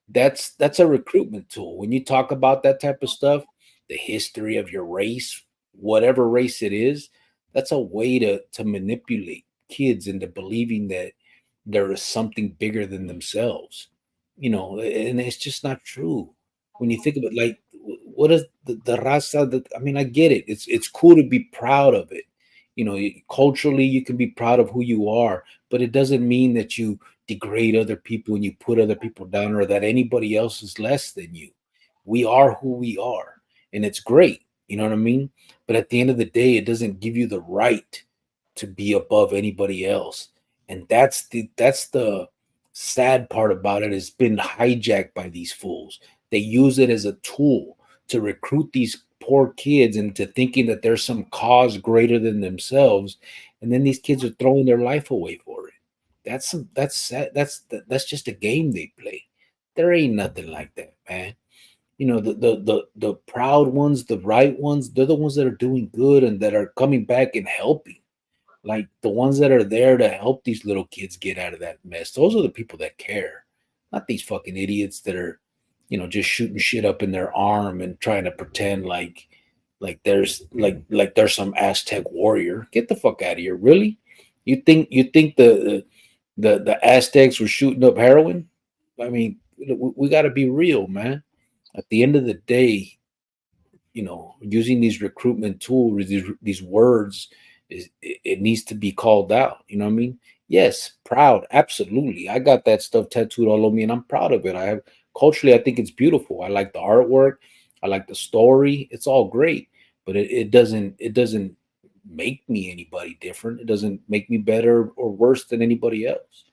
that's a recruitment tool. When you talk about that type of stuff, the history of your race, whatever race it is, that's a way to manipulate kids into believing that there is something bigger than themselves. And it's just not true when you think about, like, what is the raza that, I mean, I get it. It's cool to be proud of it. Culturally you can be proud of who you are, but it doesn't mean that you degrade other people and you put other people down, or that anybody else is less than you. We are who we are, and it's great. You know what I mean? But at the end of the day, it doesn't give you the right to be above anybody else. And that's the sad part about it. It's been hijacked by these fools. They use it as a tool to recruit these poor kids into thinking that there's some cause greater than themselves, and then these kids are throwing their life away for it. That's sad. That's just a game they play. There ain't nothing like that, man. The proud ones, the right ones, they're the ones that are doing good and that are coming back and helping. Like the ones that are there to help these little kids get out of that mess. Those are the people that care, not these fucking idiots that are, just shooting shit up in their arm and trying to pretend like there's some Aztec warrior. Get the fuck out of here. Really? You think the Aztecs were shooting up heroin? I mean, we got to be real, man. At the end of the day, using these recruitment tools, these words, it needs to be called out. You know what I mean? Yes, proud, absolutely. I got that stuff tattooed all over me, and I'm proud of it. I have culturally, I think it's beautiful. I like the artwork, I like the story. It's all great, but it doesn't make me anybody different. It doesn't make me better or worse than anybody else.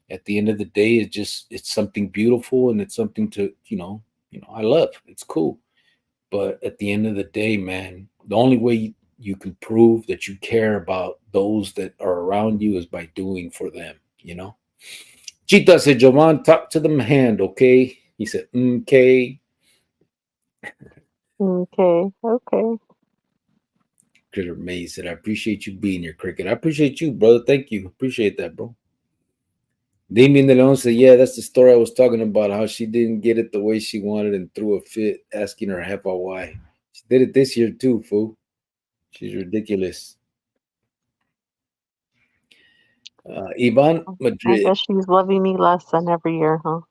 At the end of the day, it's something beautiful, and it's something to I love. It's cool. But at the end of the day, man, the only way you can prove that you care about those that are around you is by doing for them. Chita said, Jovan, talk to the hand, okay? He said, okay. Okay, okay. Critter May said, I appreciate you being here, Cricket. I appreciate you, brother. Thank you. Appreciate that, bro. Damien De Leon said, yeah, that's the story I was talking about, how she didn't get it the way she wanted and threw a fit, asking her Hepa why. She did it this year too, fool. She's ridiculous. Ivan I Madrid. guess she's loving me less than every year, huh?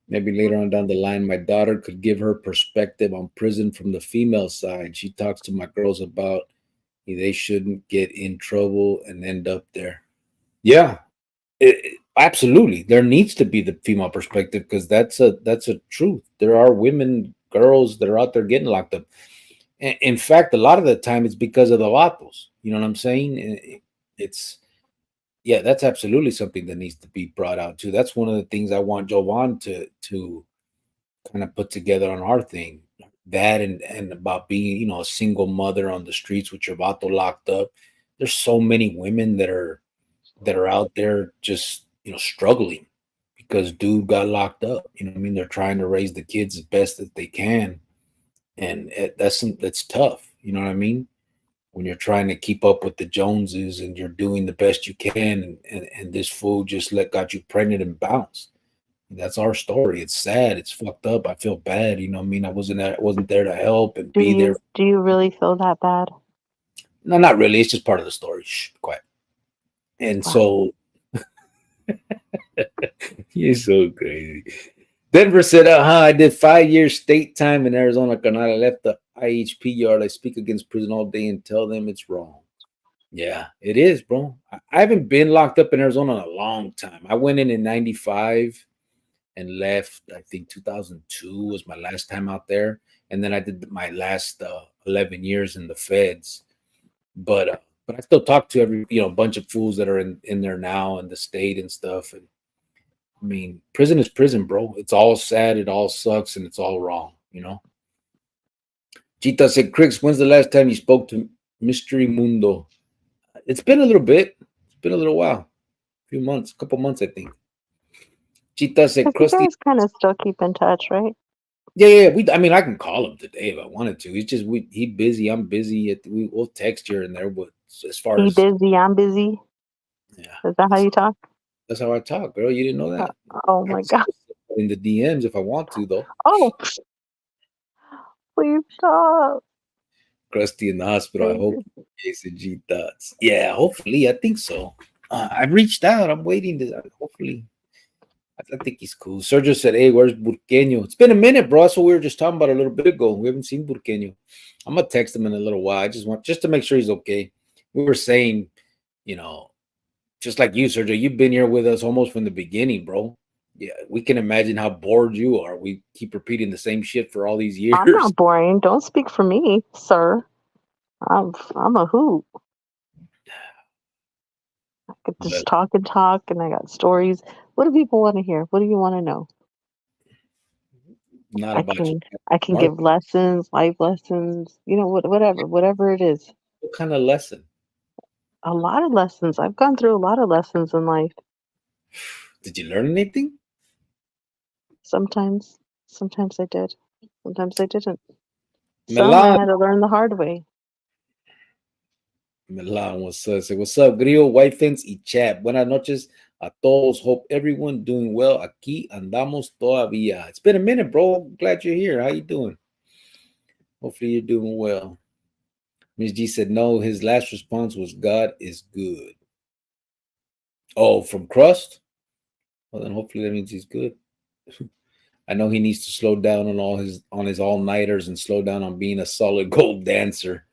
Maybe later on down the line, my daughter could give her perspective on prison from the female side. She talks to my girls about they shouldn't get in trouble and end up there. Yeah, absolutely. There needs to be the female perspective because that's a truth. There are women, girls that are out there getting locked up. In fact, a lot of the time it's because of the vatos. You know what I'm saying? It's Yeah, that's absolutely something that needs to be brought out too. That's one of the things I want Jovan to kind of put together on our thing. That and about being, a single mother on the streets with your vato locked up. There's so many women that are out there just, struggling because dude got locked up. You know what I mean? They're trying to raise the kids as best that they can. And that's tough. You know what I mean? When you're trying to keep up with the Joneses and you're doing the best you can, and this fool just got you pregnant and bounced. That's our story. It's sad. It's fucked up. I feel bad. You know what I mean? I wasn't there to help and Do be there. you really feel that bad? No, not really. It's just part of the story. Shh, be quiet. And Wow. so you're so crazy. Denver said, I did 5 years state time in Arizona. Canal. I left the IHP yard. I speak against prison all day and tell them it's wrong. Yeah, it is, bro. I haven't been locked up in Arizona in a long time. I went in 95 and left. I think 2002 was my last time out there. And then I did my last 11 years in the feds. But I still talk to every, bunch of fools that are in there now in the state and stuff. And I mean, prison is prison, bro. It's all sad. It all sucks and it's all wrong. Chita said, Chris, when's the last time you spoke to Mystery Mundo? It's been a little bit. It's been a little while. A few months, a couple months, I think. Chita said, Because you Krusty. guys kind of still keep in touch, right? Yeah. I mean, I can call him today if I wanted to. It's just he busy. I'm busy. We'll text here and there, but as far He as busy, I'm busy. yeah, Is that how you talk? that's how I talk, girl. You didn't know Uh, that? oh I my can God. still slip in the DMs if I want to, though. Oh, please stop. Krusty in the hospital. I hope Crazy. KCG thoughts. Yeah, hopefully. I think so. I've reached out. I'm waiting to hopefully. I think he's cool. Sergio said, "Hey, where's Burqueño? It's been a minute, bro. That's what we were just talking about a little bit ago. We haven't seen Burqueño. I'm gonna text him in a little while. I just to make sure he's okay. We were saying, you know, just like you, Sergio, you've been here with us almost from the beginning, bro. Yeah, we can imagine how bored you are. We keep repeating the same shit for all these I'm years. not boring. Don't speak for me, sir. I'm a hoot. I could But just talk, and I got stories. What do people want to hear? What do you want to know? not I about you. can I can Mark, give lessons, life lessons. Whatever it is. what kind of lesson? A lot of lessons. I've gone through a lot of lessons in life. Did you learn anything? Sometimes, sometimes I did. Sometimes I didn't. Some I Milan. had to learn the hard way. Milan, what's up? Say, what's up, Grillo, White Fence y Chat? Buenas noches a todos. Hope everyone doing well. Aquí andamos todavía. It's been a minute, bro. Glad you're here. How you doing? Hopefully you're doing well. Miss G said no. His last response was God is good. Oh, from Crust? Well, then hopefully that means he's good. I know he needs to slow down on his all nighters and slow down on being a solid gold dancer.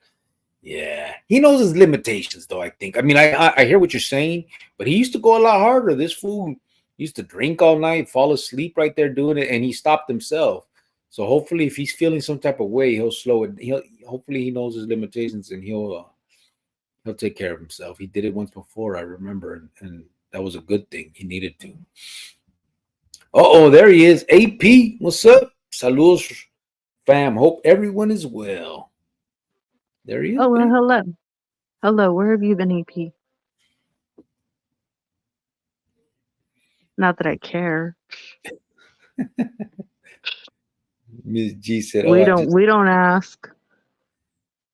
Yeah, he knows his limitations, though. I think. I mean, I hear what you're saying, but he used to go a lot harder. This fool used to drink all night, fall asleep right there doing it, and he stopped himself. So hopefully, if he's feeling some type of way, he'll slow it. He'll hopefully he knows his limitations and he'll take care of himself. He did it once before, I remember, and that was a good thing. He needed to. Oh, there he is. AP, what's up? Saludos, fam. Hope everyone is well. There he is, Oh well, baby. hello, hello. Where have you been, EP? Not that I care. Miss G said, "Oh, We I don't just we don't ask.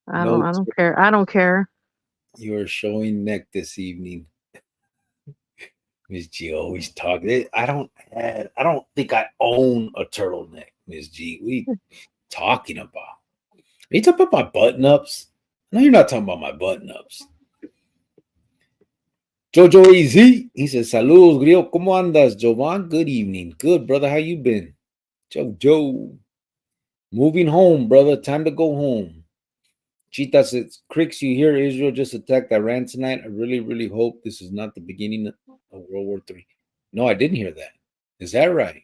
I notes don't care. I don't care. you are showing neck this evening." Miss G always talking. I don't think I own a turtleneck, Miss G. What are you talking about? Are you talking about my button ups? No, you're not talking about my button ups. Jojo Easy, he says, "Saludos, Grio. ¿Cómo andas, Jovan? Good evening. Good, brother. How you been? Jojo. Moving home, brother. Time to go home." Cheetah says, Cricks, you hear Israel just attacked Iran tonight? I really, really hope this is not the beginning of World War III. No, I didn't hear that. Is that right?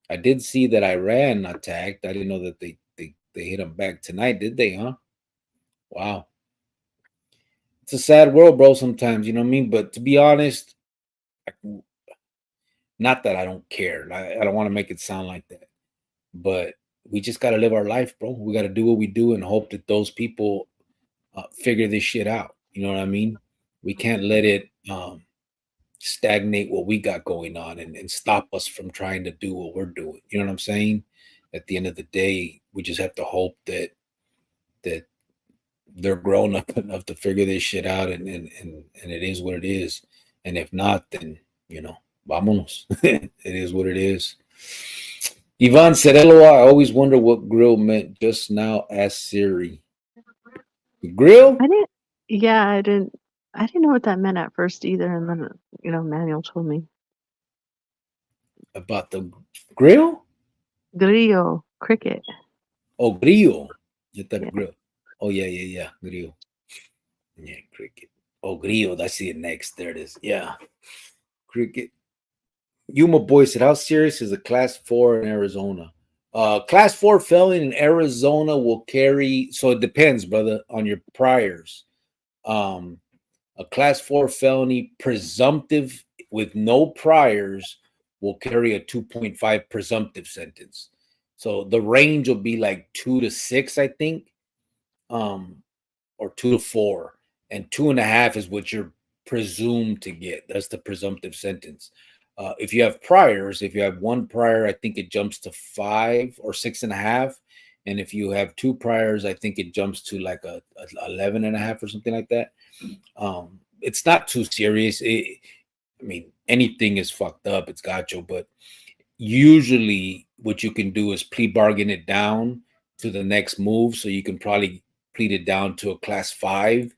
I did see that Iran attacked. I didn't know that they hit them back tonight, did they, huh? Wow. It's a sad world, bro, sometimes, you know what I mean? But to be honest, not that I don't care. I don't want to make it sound like that. But we just got to live our life, bro. We got to do what we do and hope that those people figure this shit out. You know what I mean? We can't let it stagnate what we got going on and stop us from trying to do what we're doing. You know what I'm saying? At the end of the day, we just have to hope that they're grown up enough to figure this shit out and it is what it is. And if not, then vámonos. It is what it is. Ivan said, "LOI, I always wonder what grill meant just now. Ask Siri." Grill? I didn't. Yeah, I didn't. I didn't know what that meant at first either, and then Manuel told me. About the grill? Grillo, cricket. Oh, grillo. You thought Yeah. grill. Oh, yeah. Grillo. Yeah, cricket. Oh, grillo. I see it next. There it is. Yeah. Cricket. Yuma boy said, how serious is a class 4 in Arizona? Class 4 felon in Arizona will carry, so it depends, brother, on your priors. Um, a class 4 felony presumptive with no priors will carry a 2.5 presumptive sentence. So the range will be like 2 to 6, I think. um, or 2 to 4, and 2.5 is what you're presumed to get. That's the presumptive sentence. If you have priors, if you have one prior, I think it jumps to 5 or 6.5. And if you have two priors, I think it jumps to like a 11.5 or something like that. It's not too serious. I mean, anything is fucked up. It's gacho, but usually what you can do is plea bargain it down to the next move. So you can probably plead it down to a class 5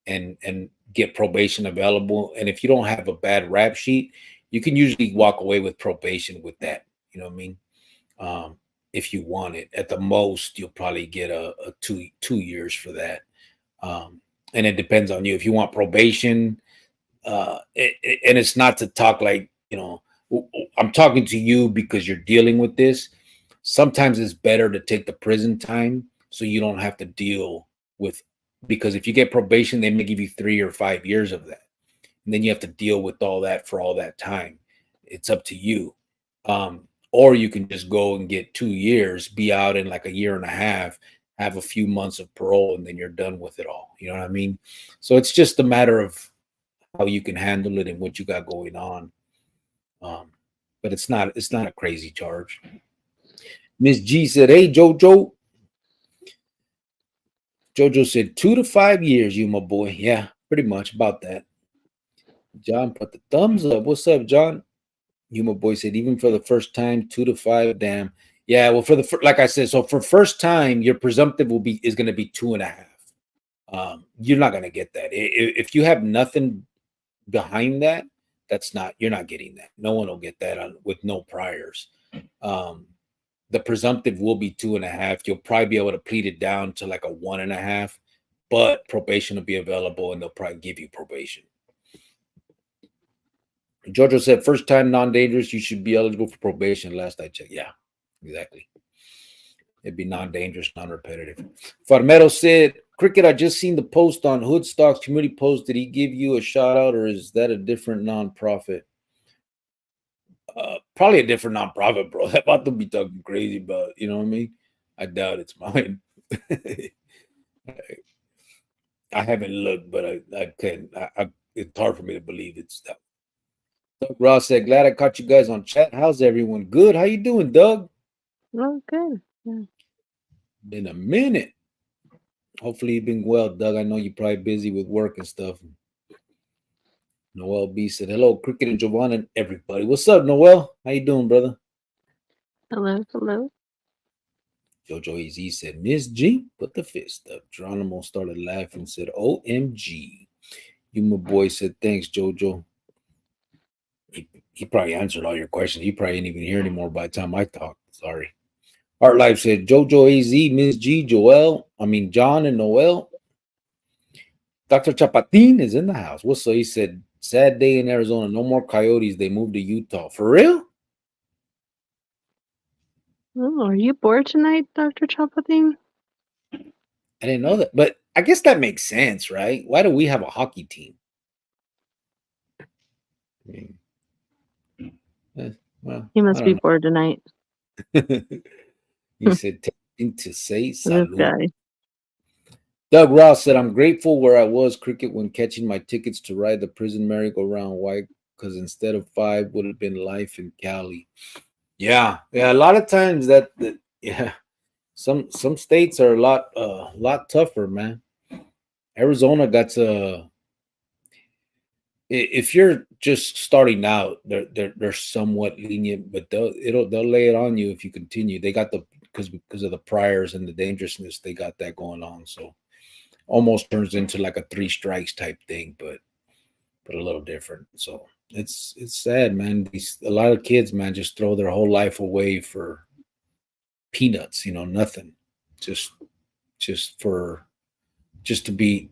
and get probation available. And if you don't have a bad rap sheet, you can usually walk away with probation with that. You know what I mean? If you want it, at the most, you'll probably get a 2 years for that. And it depends on you. If you want probation, and it's not to talk like, I'm talking to you because you're dealing with this. Sometimes it's better to take the prison time so you don't have to deal with, because if you get probation, they may give you 3 or 5 years of that. And then you have to deal with all that for all that time. It's up to you. Or you can just go and get 2 years, be out in like a year and a half, have a few months of parole, and then you're done with it all. You know what I mean? So it's just a matter of how you can handle it and what you got going on. Um, but it's not a crazy charge. Miss G said, "Hey Jojo." Jojo said 2 to 5 years, you my boy. Yeah, pretty much about that. John put the thumbs up. What's up, John? You my boy said, even for the first time, 2 to 5. Damn. Yeah, well, like I said, so for first time, your presumptive is going to be 2.5. You're not going to get that. If you have nothing behind that, you're not getting that. No one will get that with no priors. The presumptive will be 2.5. You'll probably be able to plead it down to like a 1.5, but probation will be available and they'll probably give you probation. Jojo said, first time non-dangerous, you should be eligible for probation. Last I checked. Yeah, exactly. It'd be non-dangerous, non-repetitive. Farmero said, Cricket, I just seen the post on Hoodstock's community post. Did he give you a shout out or is that a different nonprofit? Probably a different nonprofit, bro. I'm about to be talking crazy about, you know what I mean? I doubt it's mine. I haven't looked, but I can. It's hard for me to believe it's that. Doug Ross said, glad I caught you guys on chat. How's everyone? Good. How you doing, Doug? Oh, good. Yeah. Been a minute. Hopefully you've been well, Doug. I know you're probably busy with work and stuff. Noel B said, hello, Cricket and Giovanna and everybody. What's up, Noel? How you doing, brother? Hello, hello. Jojo AZ said, Miss G, put the fist up. Geronimo started laughing and said, OMG. You, my boy, said, thanks, Jojo. He probably answered all your questions. You probably didn't even hear anymore by the time I talked. Sorry. Art Life said, Jojo AZ, Miss G, John and Noel. Dr. Chapatin is in the house. What's so? He said, sad day in Arizona. No more coyotes. They moved to Utah. For real? Oh, are you bored tonight, Dr. Chapatin? I didn't know that. But I guess that makes sense, right? Why do we have a hockey team? I mean, well, He must be bored tonight. He said, taking to say salute. This guy. Doug Ross said, I'm grateful where I was, Cricket, when catching my tickets to ride the prison merry-go-round. Why? Because instead of 5 would have been life in Cali. Yeah. A lot of times yeah. Some states are a lot tougher, man. Arizona got to. If you're just starting out, they're somewhat lenient, but they'll lay it on you if you continue. They got because of the priors and the dangerousness, they got that going on. So almost turns into like a 3 strikes type thing, but a little different. So it's sad, man. A lot of kids, man, just throw their whole life away for peanuts, nothing. Just to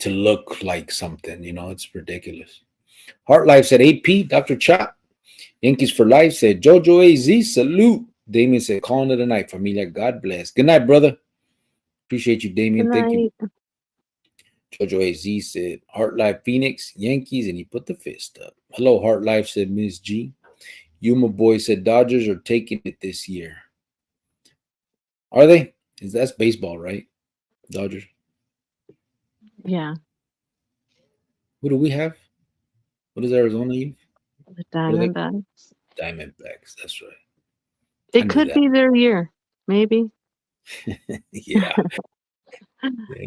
look like something, it's ridiculous. Heart Life said, AP, Dr. Chop. Yankees for Life said, Jojo AZ, salute. Damien said, calling it a night, familia. God bless. Good night, brother. Appreciate you, Damien. Thank you. Jojo AZ said, Heart Life Phoenix, Yankees, and he put the fist up. Hello, Heart Life, said Miss G. Yuma Boy said, Dodgers are taking it this year. Are they? That's baseball, right? Dodgers. Yeah, Who do we have? What does Arizona use? the What are they? Diamondbacks. Diamondbacks. That's right. I It knew could that. be their year, maybe. Yeah. Yeah,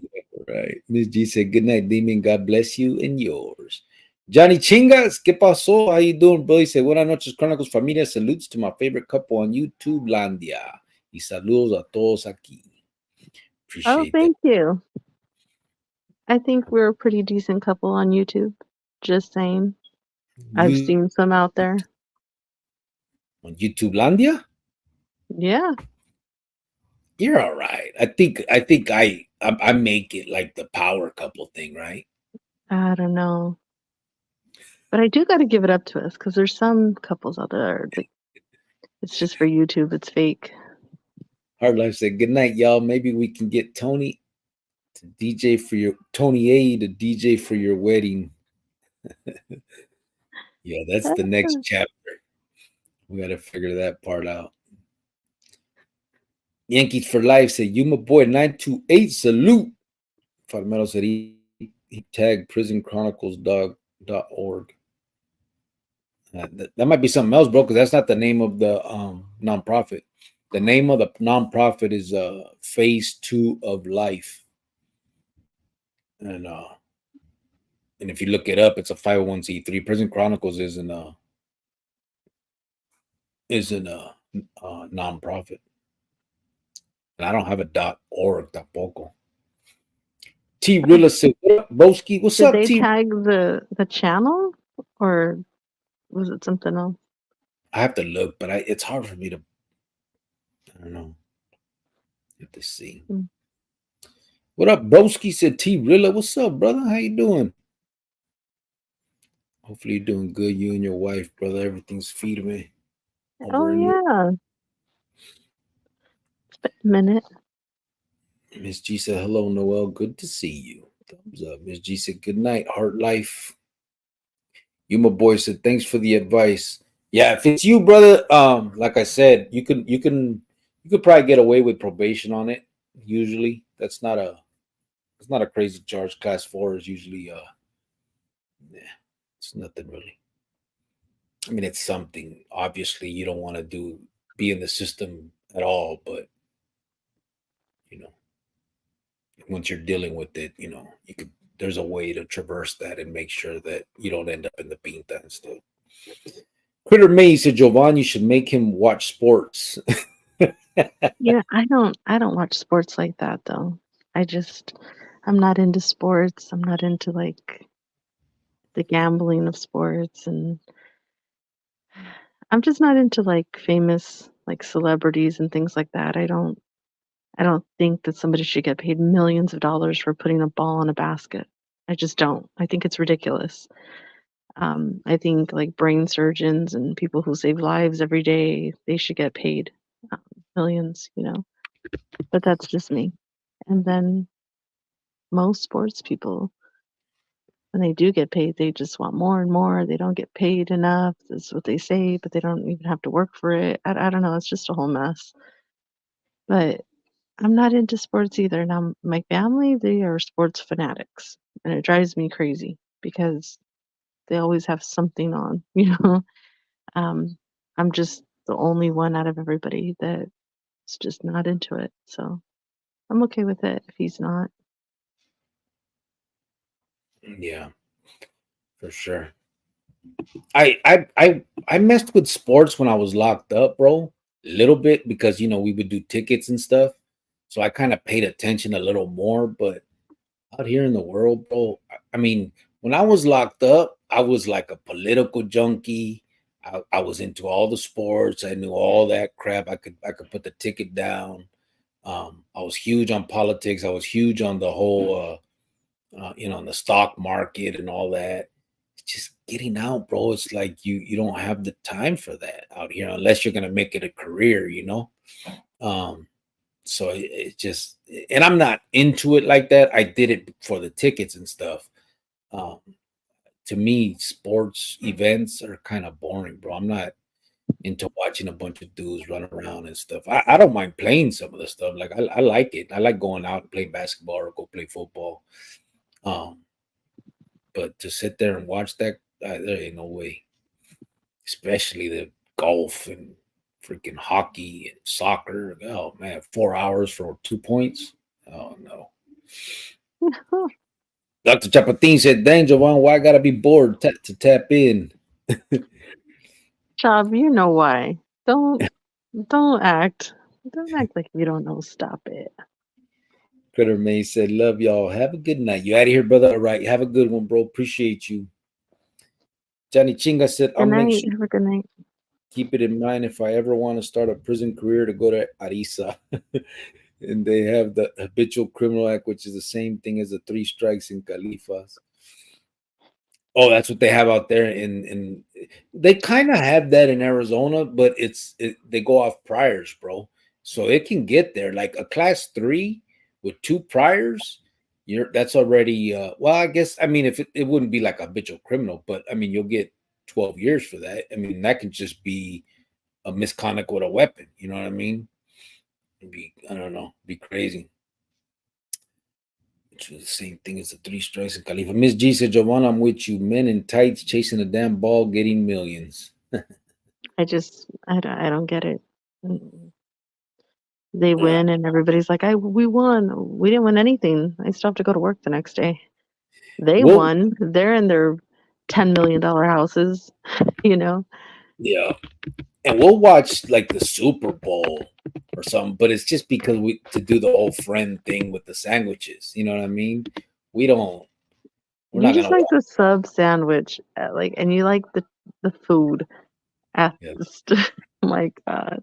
right. Miss G said, "Good night, Demon. God bless you and yours." Johnny Chingas, ¿qué pasó? How you doing, bro? He said, "Buenas noches, Chronicles familia. Salutes to my favorite couple on YouTube, Landia. Y saludos a todos aquí." Oh, Appreciate that. thank you. I think we're a pretty decent couple on YouTube. Just saying. I've You seen some out there. on YouTube, Landia? Yeah, You're all right. I think I make it like the power couple thing, right? I don't know. But I do got to give it up to us because there's some couples out there like it's just for YouTube. It's fake. Hard Life said, "Good night, y'all. Maybe we can get Tony to DJ for your Tony A to DJ for your wedding." Yeah, that's the next chapter. We got to figure that part out. Yankees for Life said, "You my boy 928 salute." Farmelo said he tagged prisonchronicles.org. That might be something else, bro, because that's not the name of the nonprofit. The name of the nonprofit is Phase 2 of Life. And if you look it up, it's a 501c3. Prison Chronicles isn't a nonprofit. And I don't have a .org tampoco. T Uh, Rilla said, "What up, Broski? What's Did up, they T?" tag the channel or was it something else? I have to look, but it's hard for me to. I don't know. I have to see. Hmm. What up, Broski? Said T Rilla. What's up, brother? How you doing? Hopefully you're doing good. You and your wife, brother. Everything's feeding me Oh over in your. yeah, it's been a minute. Miss G said, "Hello, Noel. Good to see you." Thumbs up. Miss G said, "Good night, Heart Life." You, my boy, said, "Thanks for the advice." Yeah, if it's you, brother, like I said, you could probably get away with probation on it. Usually, it's not a crazy charge. Class 4 is usually yeah, it's nothing really. I mean, it's something. Obviously, you don't want to be in the system at all, but you know, once you're dealing with it, there's a way to traverse that and make sure that you don't end up in the pinta and stuff. Critter May said, "Giovanni, you should make him watch sports." Yeah, I don't watch sports like that though. I just I'm not into sports. I'm not into like the gambling of sports and I'm just not into like famous like celebrities and things like that. I don't think that somebody should get paid millions of dollars for putting a ball in a basket. I just don't. I think it's ridiculous. I think like brain surgeons and people who save lives every day, they should get paid um, millions. But that's just me. And then most sports people, when they do get paid, they just want more and more. They don't get paid enough. That's what they say, but they don't even have to work for it. I don't know. It's just a whole mess. But I'm not into sports either. Now, my family, they are sports fanatics, and it drives me crazy because they always have something on, you know? Um, I'm just the only one out of everybody that's just not into it. So I'm okay with it if he's not. Yeah, for sure. I messed with sports when I was locked up, bro. A little bit because we would do tickets and stuff. So I kind of paid attention a little more, but out here in the world, bro, I mean, when I was locked up, I was like a political junkie. I was into all the sports. I knew all that crap. I could put the ticket down. I was huge on politics. I was huge on the whole on the stock market and all that. Just getting out, bro. It's like you don't have the time for that out here unless you're gonna make it a career. Um, so it just, and I'm not into it like that. I did it for the tickets and stuff. Um, to me, sports events are kind of boring, bro. I'm not into watching a bunch of dudes run around and stuff. I don't mind playing some of the stuff. Like I like it. I like going out and play basketball or go play football. Um, but to sit there and watch that, there ain't no way. Especially the golf and freaking hockey and soccer. Oh man, 4 hours for 2 points. Oh no. Dr. Chapatin said, "Dang, Jovan, why I gotta be bored to tap in?" Job, you know why. Don't act. Don't act like you don't know. Stop it. Critter May said, "Love y'all. Have a good night. You out of here, brother? All right. Have a good one, bro. Appreciate you." Johnny Chinga said, "I'll Good make night. sure Have a good night. keep it in mind if I ever want to start a prison career to go to Arisa." And they have the habitual criminal act, which is the same thing as the three strikes in Califas. Oh, that's what they have out there in they kind of have that in Arizona, but they go off priors, bro. So it can get there like a class 3 with 2 priors. That's already well, I guess I mean if it wouldn't be like a habitual criminal, but I mean you'll get 12 years for that. I mean that could just be a misconduct with a weapon, you know what I mean? It'd be I don't know, be crazy. Which is the same thing as the three strikes in Khalifa. Miss G said, Giovanna, I'm with you. Men in tights chasing a damn ball, getting millions. I don't get it. They Uh, win and everybody's like, we won. We didn't win anything. I still have to go to work the next day. They well, won. They're in their $10 million houses, you know. yeah. And we'll watch like the Super Bowl or something, but it's just because we to do the whole friend thing with the sandwiches. You know what I mean? We don't, we're You not just gonna like watch. the sub sandwich, like, and you like the food at Yeah, the my God.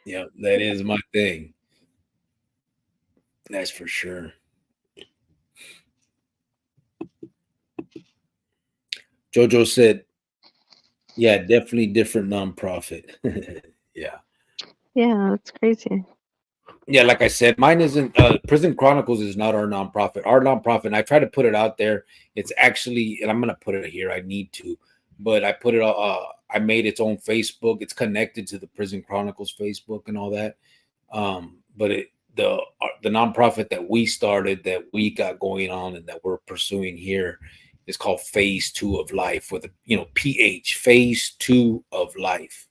yeah, that is my thing. That's for sure. Jojo said, yeah, definitely different nonprofit. Yeah. Yeah, that's crazy. Yeah, like I said, mine isn't Prison Chronicles is not our nonprofit. Our nonprofit, and I try to put it out there. It's actually, and I'm gonna put it here. I need to, but I put it. I made its own Facebook. It's connected to the Prison Chronicles Facebook and all that. But the nonprofit that we started, that we got going on, and that we're pursuing here, is called Phase 2 of Life with a PH Phase 2 of Life.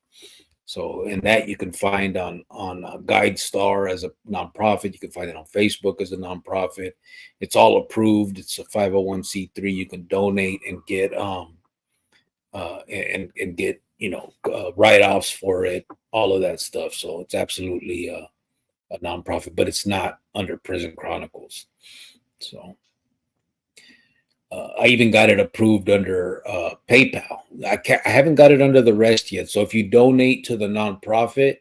So, and that you can find on GuideStar as a nonprofit. You can find it on Facebook as a nonprofit. It's all approved. It's a 501(c)(3). You can donate and get and get write offs for it, all of that stuff. So it's absolutely a nonprofit, but it's not under Prison Chronicles. So I even got it approved under PayPal. I haven't got it under the rest yet. So if you donate to the nonprofit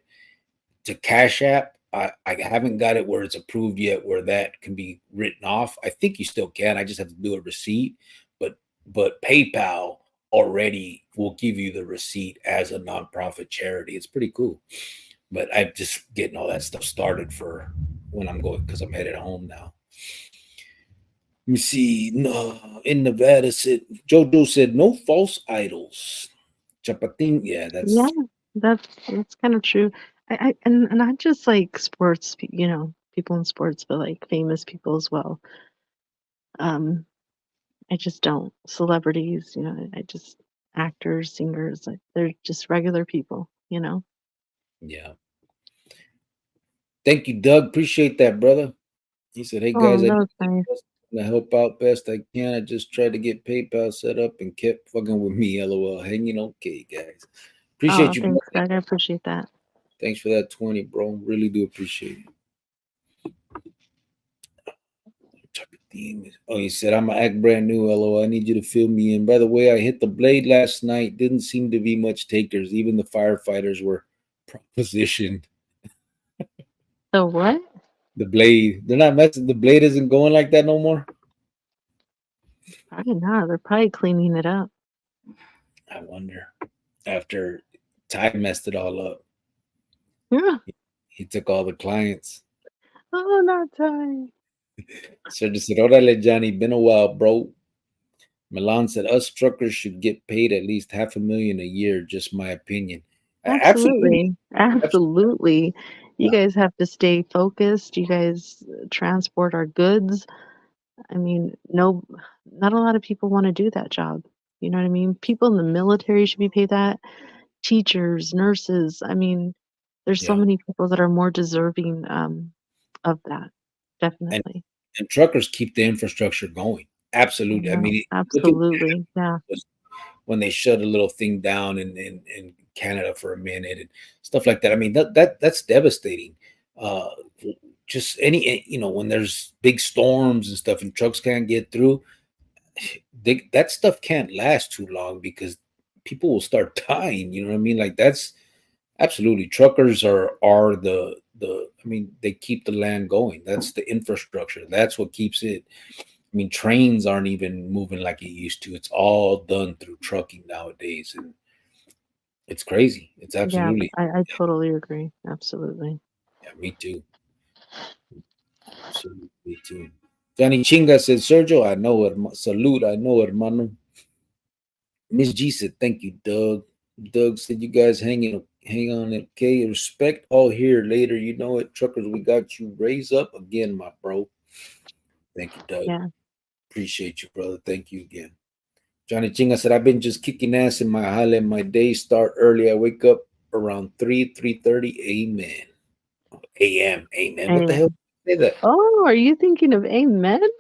to Cash App, I haven't got it where it's approved yet, where that can be written off. I think you still can. I just have to do a receipt, but PayPal already will give you the receipt as a nonprofit charity. It's pretty cool. But I'm just getting all that stuff started for when I'm going because I'm headed home now. Let me see. No, in Nevada said Jojo said no false idols. Chapatin, yeah, Yeah, that's that's kind of true. And not just like sports, people in sports, but like famous people as well. Um, I just don't. Celebrities, I just actors, singers, like they're just regular people. yeah. Thank you, Doug. Appreciate that, brother. He said, "Hey Oh, guys, I that need was nice. to help out best I can. I just tried to get PayPal set up and kept fucking with me. LOL. Hanging okay, guys. Oh, Appreciate you, thanks, brother. Doug. I appreciate that. Thanks for that 20, bro. Really do appreciate it." Oh, he said, "I'm gonna act brand new, LOL. I need you to fill me in. By the way, I hit the blade last night. Didn't seem to be much takers. Even the firefighters were propositioned. So what? The blade, they're not messing. The blade isn't going like that no more. Probably not. They're probably cleaning it up. I wonder. After Ty messed it all up, Yeah. he took all the clients. Oh, not time. So just said, Orale, Johnny, been a while, bro. Milan said, us truckers should get paid at least 500,000 a year. Just my opinion. Absolutely. Absolutely. Absolutely. You Yeah. guys have to stay focused. You guys transport our goods. I mean, no, not a lot of people want to do that job. You know what I mean? People in the military should be paid that. Teachers, nurses. I mean, there's so Yeah. many people that are more deserving of that. And Definitely. truckers keep the infrastructure going. Absolutely. I Yeah, mean, look at absolutely. Yeah. when they shut a little thing down in Canada for a minute and stuff like that. I mean, that's devastating. Uh, just when there's big storms and stuff and trucks can't get through, that stuff can't last too long because people will start dying. You know what I mean? Like that's absolutely truckers are the. I mean, they keep the land going. That's the infrastructure. That's what keeps it. I mean, trains aren't even moving like it used to. It's all done through trucking nowadays, and it's crazy. It's Yeah, absolutely, I totally agree. Absolutely. yeah, me too. Absolutely, me too. Johnny Chinga said, Sergio, I know it. Salute, I know, hermano. Miss G said, thank you, Doug. Doug said, you guys hang on, okay? Respect all here later. You know it, truckers. We got you. Raise up again, my bro. Thank you, Doug. Yeah. Appreciate you, brother. Thank you again. Johnny Chinga said, I've been just kicking ass in my jale. My days start early. I wake up around 3:30 Amen. AM. Amen. What the hell? Amen. Say that. Oh, are you thinking of amen? You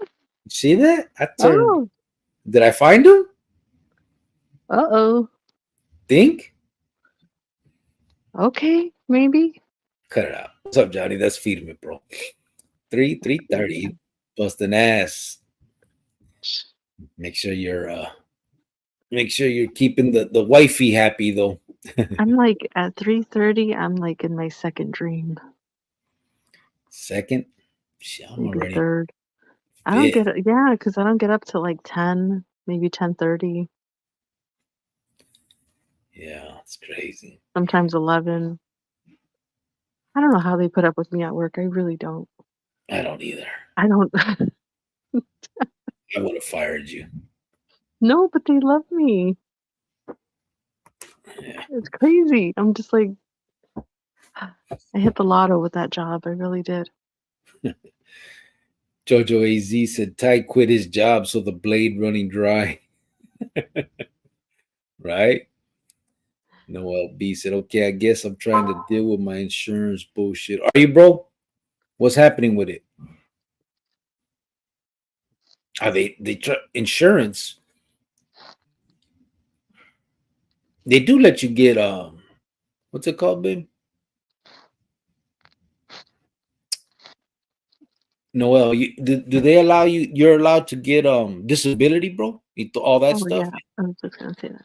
see that? I turned. Oh, Did I find him? uh-oh. Think? Okay, maybe. Cut it out. What's up, Johnny? That's feeding me, bro. 3:30. Amen. Busting ass. Make sure you're keeping the wifey happy though. I'm like at 3:30, I'm like in my second dream, Second. Shit, I'm maybe already third. I don't fifth. get it. Yeah, because I don't get up till like 10, maybe 10:30, Yeah, it's crazy. sometimes 11. I don't know how they put up with me at work. I really don't. I don't either. I don't. I would have fired you. No, but they love me. Yeah. It's crazy. I'm just like, I hit the lotto with that job. I really did. Jojo AZ said Ty quit his job so the blade running dry. Right? Noel B said, okay, I guess I'm trying to deal with my insurance bullshit. Are you, bro? What's happening with it? Are insurance? They do let you get what's it called, babe? Noel, do they allow you? You're allowed to get disability, bro. All that Oh, stuff, yeah. I was just going to say that.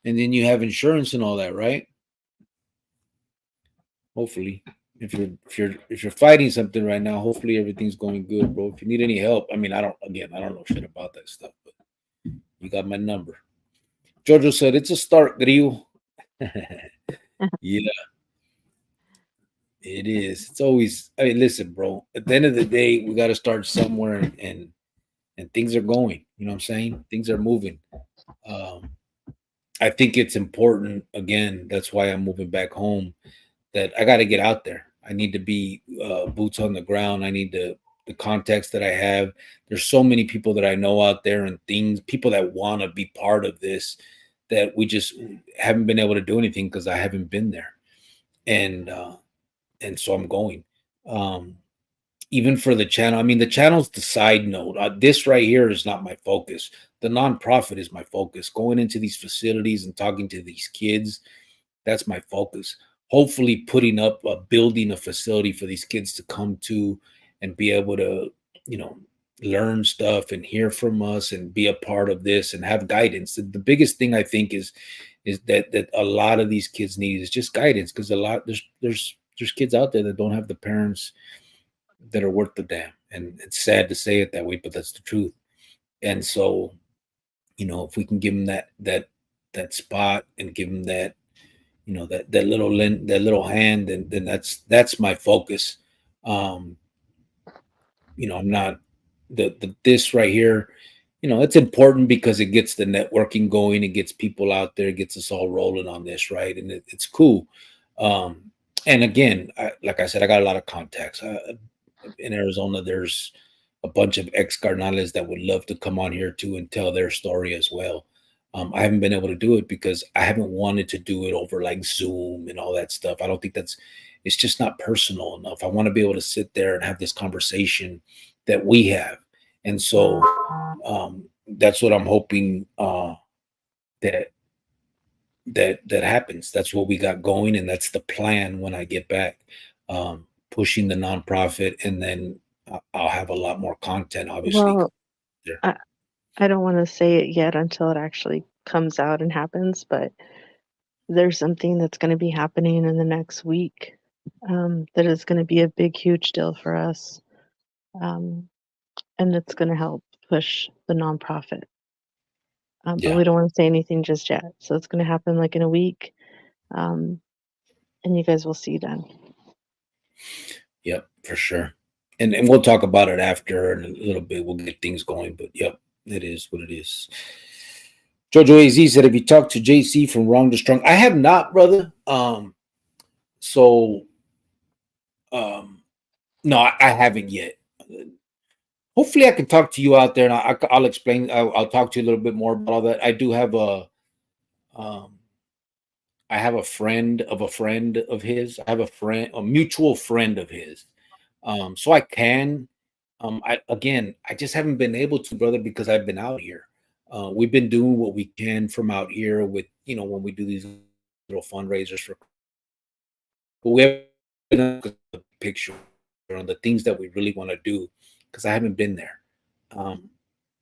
and then you have insurance and all that, right? Hopefully, if you're fighting something right now, hopefully everything's going good, bro. If you need any help, I mean, I don't know shit about that stuff, but you got my number. Jojo said it's a start, Grillo. Yeah, it is. It's always. I mean, listen, bro. At the end of the day, we got to start somewhere, and things are going. You know what I'm saying? Things are moving. Um, I think it's important. Again, that's why I'm moving back home. That I got to get out there. I need to be boots on the ground. I need the context that I have. There's so many people that I know out there and things, people that want to be part of this, that we just haven't been able to do anything because I haven't been there. And so I'm going. Um, Even for the channel, I mean, the channel's the side note. This right here is not my focus. The nonprofit is my focus. Going into these facilities and talking to these kids, that's my focus. Hopefully, putting up building a facility for these kids to come to and be able to, you know, learn stuff and hear from us and be a part of this and have guidance. The biggest thing I think is that a lot of these kids need is just guidance because a lot there's kids out there that don't have the parents that are worth the damn. And it's sad to say it that way, but that's the truth. And so, if we can give them that spot and give them that, that little hand, then that's my focus. Um, I'm not the this right here. It's important because it gets the networking going, it gets people out there, it gets us all rolling on this, right? And it's cool. Um, and again, like I said, I got a lot of contacts. In Arizona, there's a bunch of ex carnales that would love to come on here too and tell their story as well. I haven't been able to do it because I haven't wanted to do it over like Zoom and all that stuff. I don't think it's just not personal enough. I want to be able to sit there and have this conversation that we have. And so that's what I'm hoping that that happens. That's what we got going, and that's the plan when I get back. Pushing the nonprofit, and then I'll have a lot more content, obviously. Well, There. I I don't wanna say it yet until it actually comes out and happens, but there's something that's gonna be happening in the next week, that is gonna be a big, huge deal for us, um, and it's gonna help push the nonprofit. But Yeah. we don't wanna say anything just yet. So it's gonna happen, like, in a week, um, and you guys will see then. Yep. For sure. And we'll talk about it after in a little bit. We'll get things going. But yep, it is what it is. Jojo Az said, "Have you talked to JC from Wrong to Strong?" I have not, brother. So um, no, I haven't yet. Hopefully, I can talk to you out there, and I'll explain. I'll talk to you a little bit more about all that. I do have um, I have a friend of a friend of his. I have a friend, a mutual friend of his. So I can. I just haven't been able to, brother, because I've been out here. We've been doing what we can from out here with, when we do these little fundraisers for, but we haven't done the picture on the things that we really want to do because I haven't been there. Um,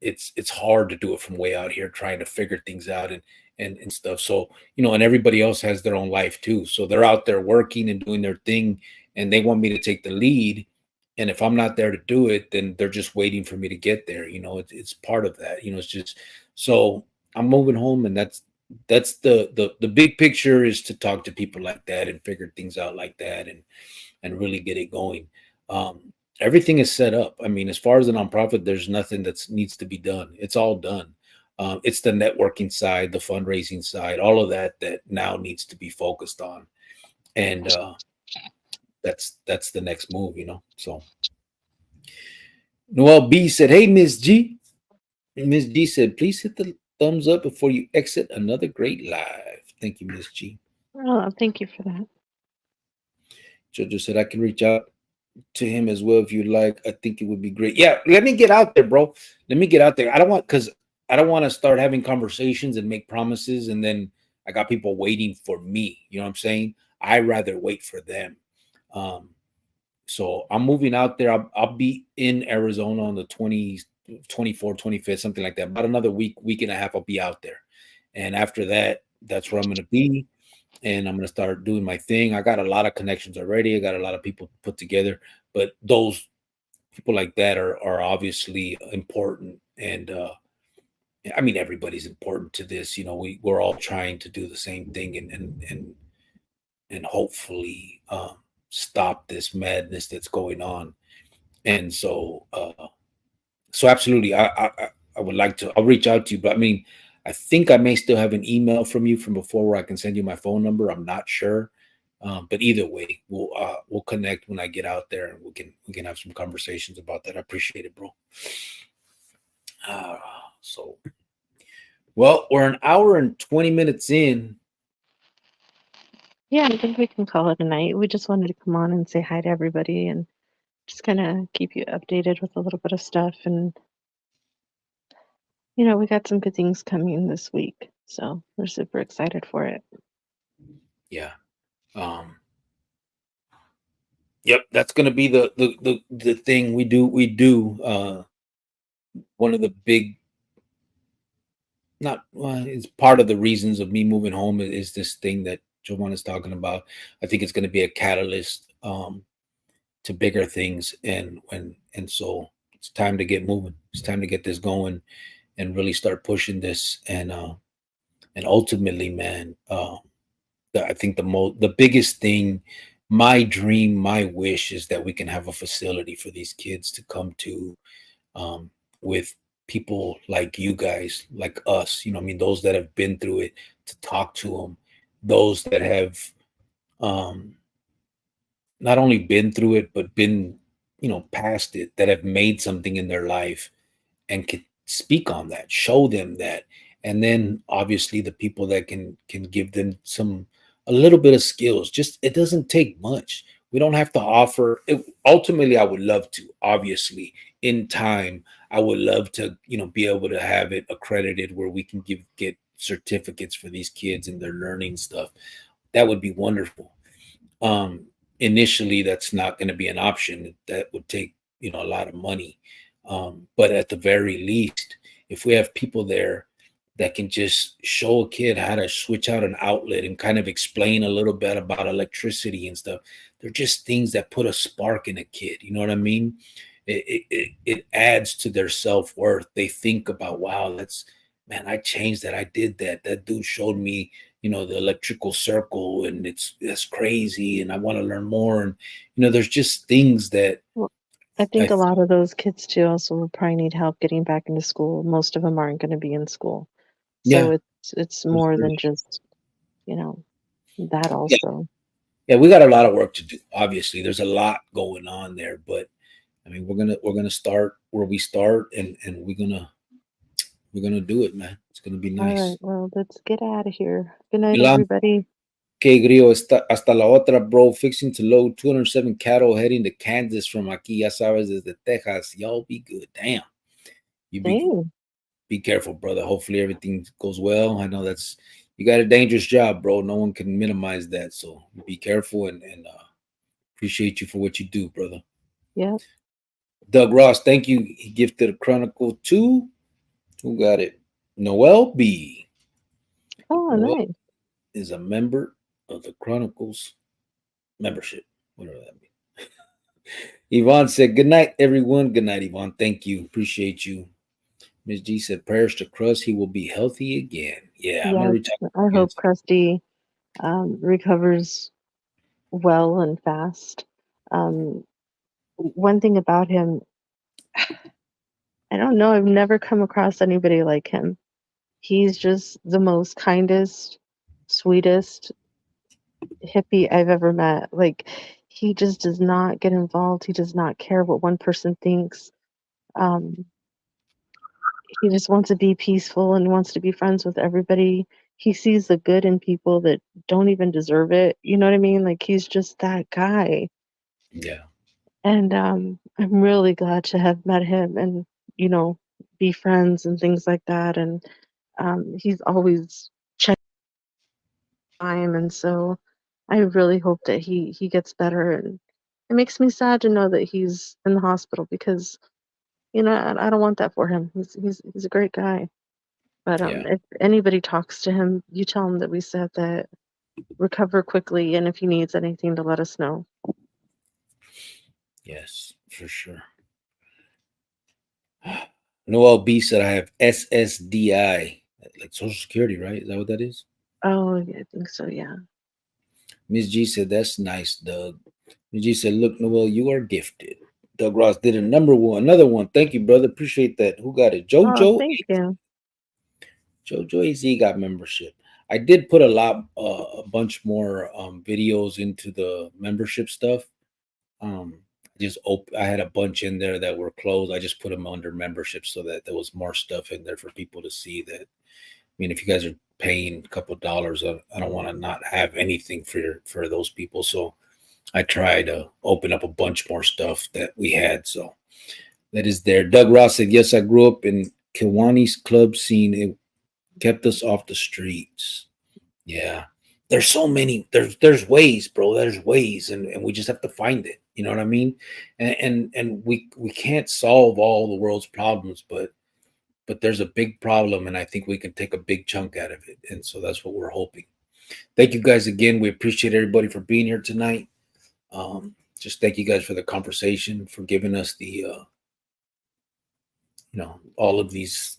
it's hard to do it from way out here trying to figure things out and stuff. So, and everybody else has their own life too. So they're out there working and doing their thing, and they want me to take the lead. And if I'm not there to do it, then they're just waiting for me to get there. It's part of that. It's just so I'm moving home, and that's the big picture is to talk to people like that and figure things out like that and really get it going. Everything is set up. I mean, as far as the nonprofit, there's nothing that needs to be done. It's all done. It's the networking side, the fundraising side, all of that now needs to be focused on, and that's the next move. So Noel B said, "Hey, Miss G." Miss G said, "Please hit the thumbs up before you exit. Another great live." Thank you, Miss G. Oh, thank you for that. Jojo said, "I can reach out to him as well if you like. I think it would be great." Yeah, let me get out there, bro. Let me get out there. I don't want to start having conversations and make promises, and then I got people waiting for me. You know what I'm saying? I rather wait for them. Um, so I'm moving out there. I'll be in Arizona on the 20th, 24th, 25th, something like that. About another week and a half, I'll be out there. And after that, that's where I'm going to be. And I'm going to start doing my thing. I got a lot of connections already. I got a lot of people put together, but those people like that are obviously important. And I mean, everybody's important to this. We're all trying to do the same thing and hopefully stop this madness that's going on. And so absolutely, I would like to. I'll reach out to you, but I mean, I think I may still have an email from you from before where I can send you my phone number. I'm not sure, but either way, we'll connect when I get out there, and we can have some conversations about that. I appreciate it, bro. Uh, so, well, we're an hour and 20 minutes in. Yeah, I think we can call it a night. We just wanted to come on and say hi to everybody and just kinda keep you updated with a little bit of stuff, and, we got some good things coming this week, so we're super excited for it. Yeah. Um, yep, that's gonna be the thing we do. One of the big not it's part of the reasons of me moving home is this thing that Jovan is talking about. I think it's going to be a catalyst to bigger things, and so it's time to get moving. It's time to get this going and really start pushing this. And ultimately, man, I think the biggest thing, my dream, my wish is that we can have a facility for these kids to come to, um, with people like you guys, like us, I mean, those that have been through it, to talk to them, those that have um, not only been through it, but been past it, that have made something in their life and could speak on that, show them that. And then obviously the people that can give them some, a little bit of skills. Just, it doesn't take much. We don't have to offer it. Ultimately, I would love to, obviously, in time, I would love to, be able to have it accredited where we can get certificates for these kids and their learning stuff. That would be wonderful. um Initially, that's not going to be an option. That would take, a lot of money. But at the very least, if we have people there that can just show a kid how to switch out an outlet and kind of explain a little bit about electricity and stuff, they're just things that put a spark in a kid, you know what I mean? It adds to their self-worth. They think about, wow, that's, man, I changed that, I did that, that dude showed me, the electrical circle, and that's crazy, and I want to learn more. And there's just things that Well, I I think a lot of those kids too also will probably need help getting back into school. Most of them aren't going to be in school. So yeah, it's that's more very than true. just, you know, that Yeah, also. yeah, we got a lot of work to do. Obviously, there's a lot going on there, but I mean, we're gonna start where we start, and we're gonna do it, man. It's gonna be All right, nice. well, let's get out of here. Good night, Milan, everybody. que grillo, hasta la otra, bro. Fixing to load 207 cattle heading to Kansas from aquí, ya sabes, desde Texas. Y'all be good. Damn, you Dang. be careful, brother. Hopefully everything goes well. I know that's, you got a dangerous job, bro. No one can minimize that. So be careful, and appreciate you for what you do, brother. Yep. Doug Ross, thank you. He gifted a Chronicle 2. Who got it? Noel B. Oh, Noel nice. is a member of the Chronicles membership, whatever that means. Yvonne said, good night, everyone. Good night, Yvonne. Thank you. Appreciate you. Miss G said, prayers to Crust. He will be healthy again. Yeah, I'm going to Yes. reach out I again. hope Krusty recovers well and fast. One thing about him, I don't know, I've never come across anybody like him. He's just the most kindest, sweetest hippie I've ever met. Like, he just does not get involved. He does not care what one person thinks. Um, he just wants to be peaceful and wants to be friends with everybody. He sees the good in people that don't even deserve it. You know what I mean? Like, he's just that guy. Yeah, And I'm really glad to have met him and, you know, be friends and things like that. And he's always checking time. And so I really hope that he gets better. And it makes me sad to know that he's in the hospital because, you know, I don't want that for him. He's a great guy. But yeah, if anybody talks to him, you tell him that we said that recover quickly, and if he needs anything, to let us know. yes, for sure. Noel B said, I have SSDI, like Social Security, right? Is that what that is? Oh, yeah, I think so. Yeah. Miss G said, that's nice, Doug. Miss G said, look, Noel, you are gifted. Doug Ross did a number one, another one. Thank you, brother. Appreciate that. Who got it? Oh, JoJo. thank you. JoJo AZ got membership. I did put a bunch more videos into the membership stuff. I had a bunch in there that were closed. I just put them under membership so that there was more stuff in there for people to see. That, I mean, if you guys are paying a couple of dollars, I don't want to not have anything for those people. So I try to open up a bunch more stuff that we had. So that is there. Doug Ross said, yes, I grew up in Kiwani's club scene. It kept us off the streets. Yeah. There's so many, there's ways, bro. There's ways, and we just have to find it. You know what I mean? And we can't solve all the world's problems, but there's a big problem, and I think we can take a big chunk out of it. And so that's what we're hoping. Thank you guys again. We appreciate everybody for being here tonight. Just thank you guys for the conversation, for giving us the all of these,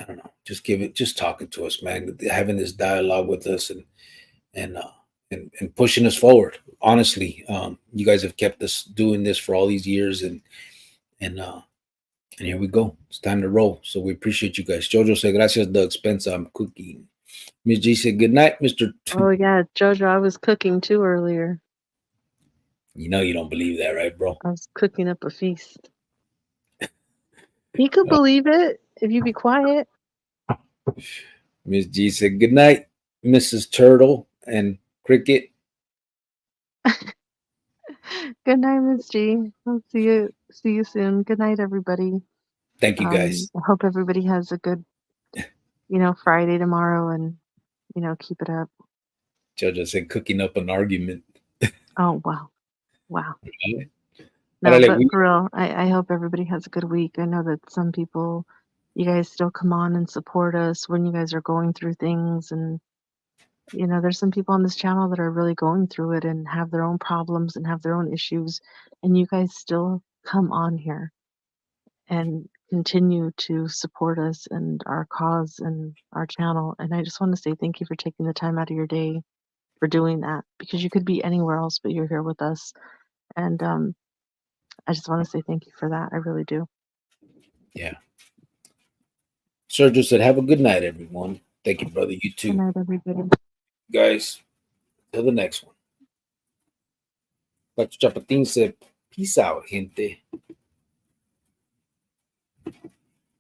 I don't know, just talking to us, man, having this dialogue with us, and and pushing us forward. Honestly, you guys have kept us doing this for all these years, and uh, and here we go. It's time to roll. So we appreciate you guys. Jojo said, "Gracias, Doug Spencer. I'm cooking." Miss G said, "Good night, Mister." Oh, yeah, Jojo, I was cooking too earlier. You know you don't believe that, right, bro? I was cooking up a feast. He could believe it if you be quiet. Miss G said, "Good night, Mrs. Turtle and Cricket." Good night, Miss G. I'll see you soon. Good night, everybody. Thank you, guys. I hope everybody has a good, Friday tomorrow, and keep it up. Judge said, "Cooking up an argument." Oh, wow. Wow. Right? No, but for real, I hope everybody has a good week. I know that some people, you guys still come on and support us when you guys are going through things. And, there's some people on this channel that are really going through it and have their own problems and have their own issues. And you guys still come on here and continue to support us and our cause and our channel. And I just want to say thank you for taking the time out of your day for doing that, because you could be anywhere else, but you're here with us. And I just want to say thank you for that. I really do. Yeah. Sergio said, "Have a good night, everyone." Thank you, brother. You too. Good night, everybody. Guys, till the next one. Pacho Chapatin said, "Peace out, gente."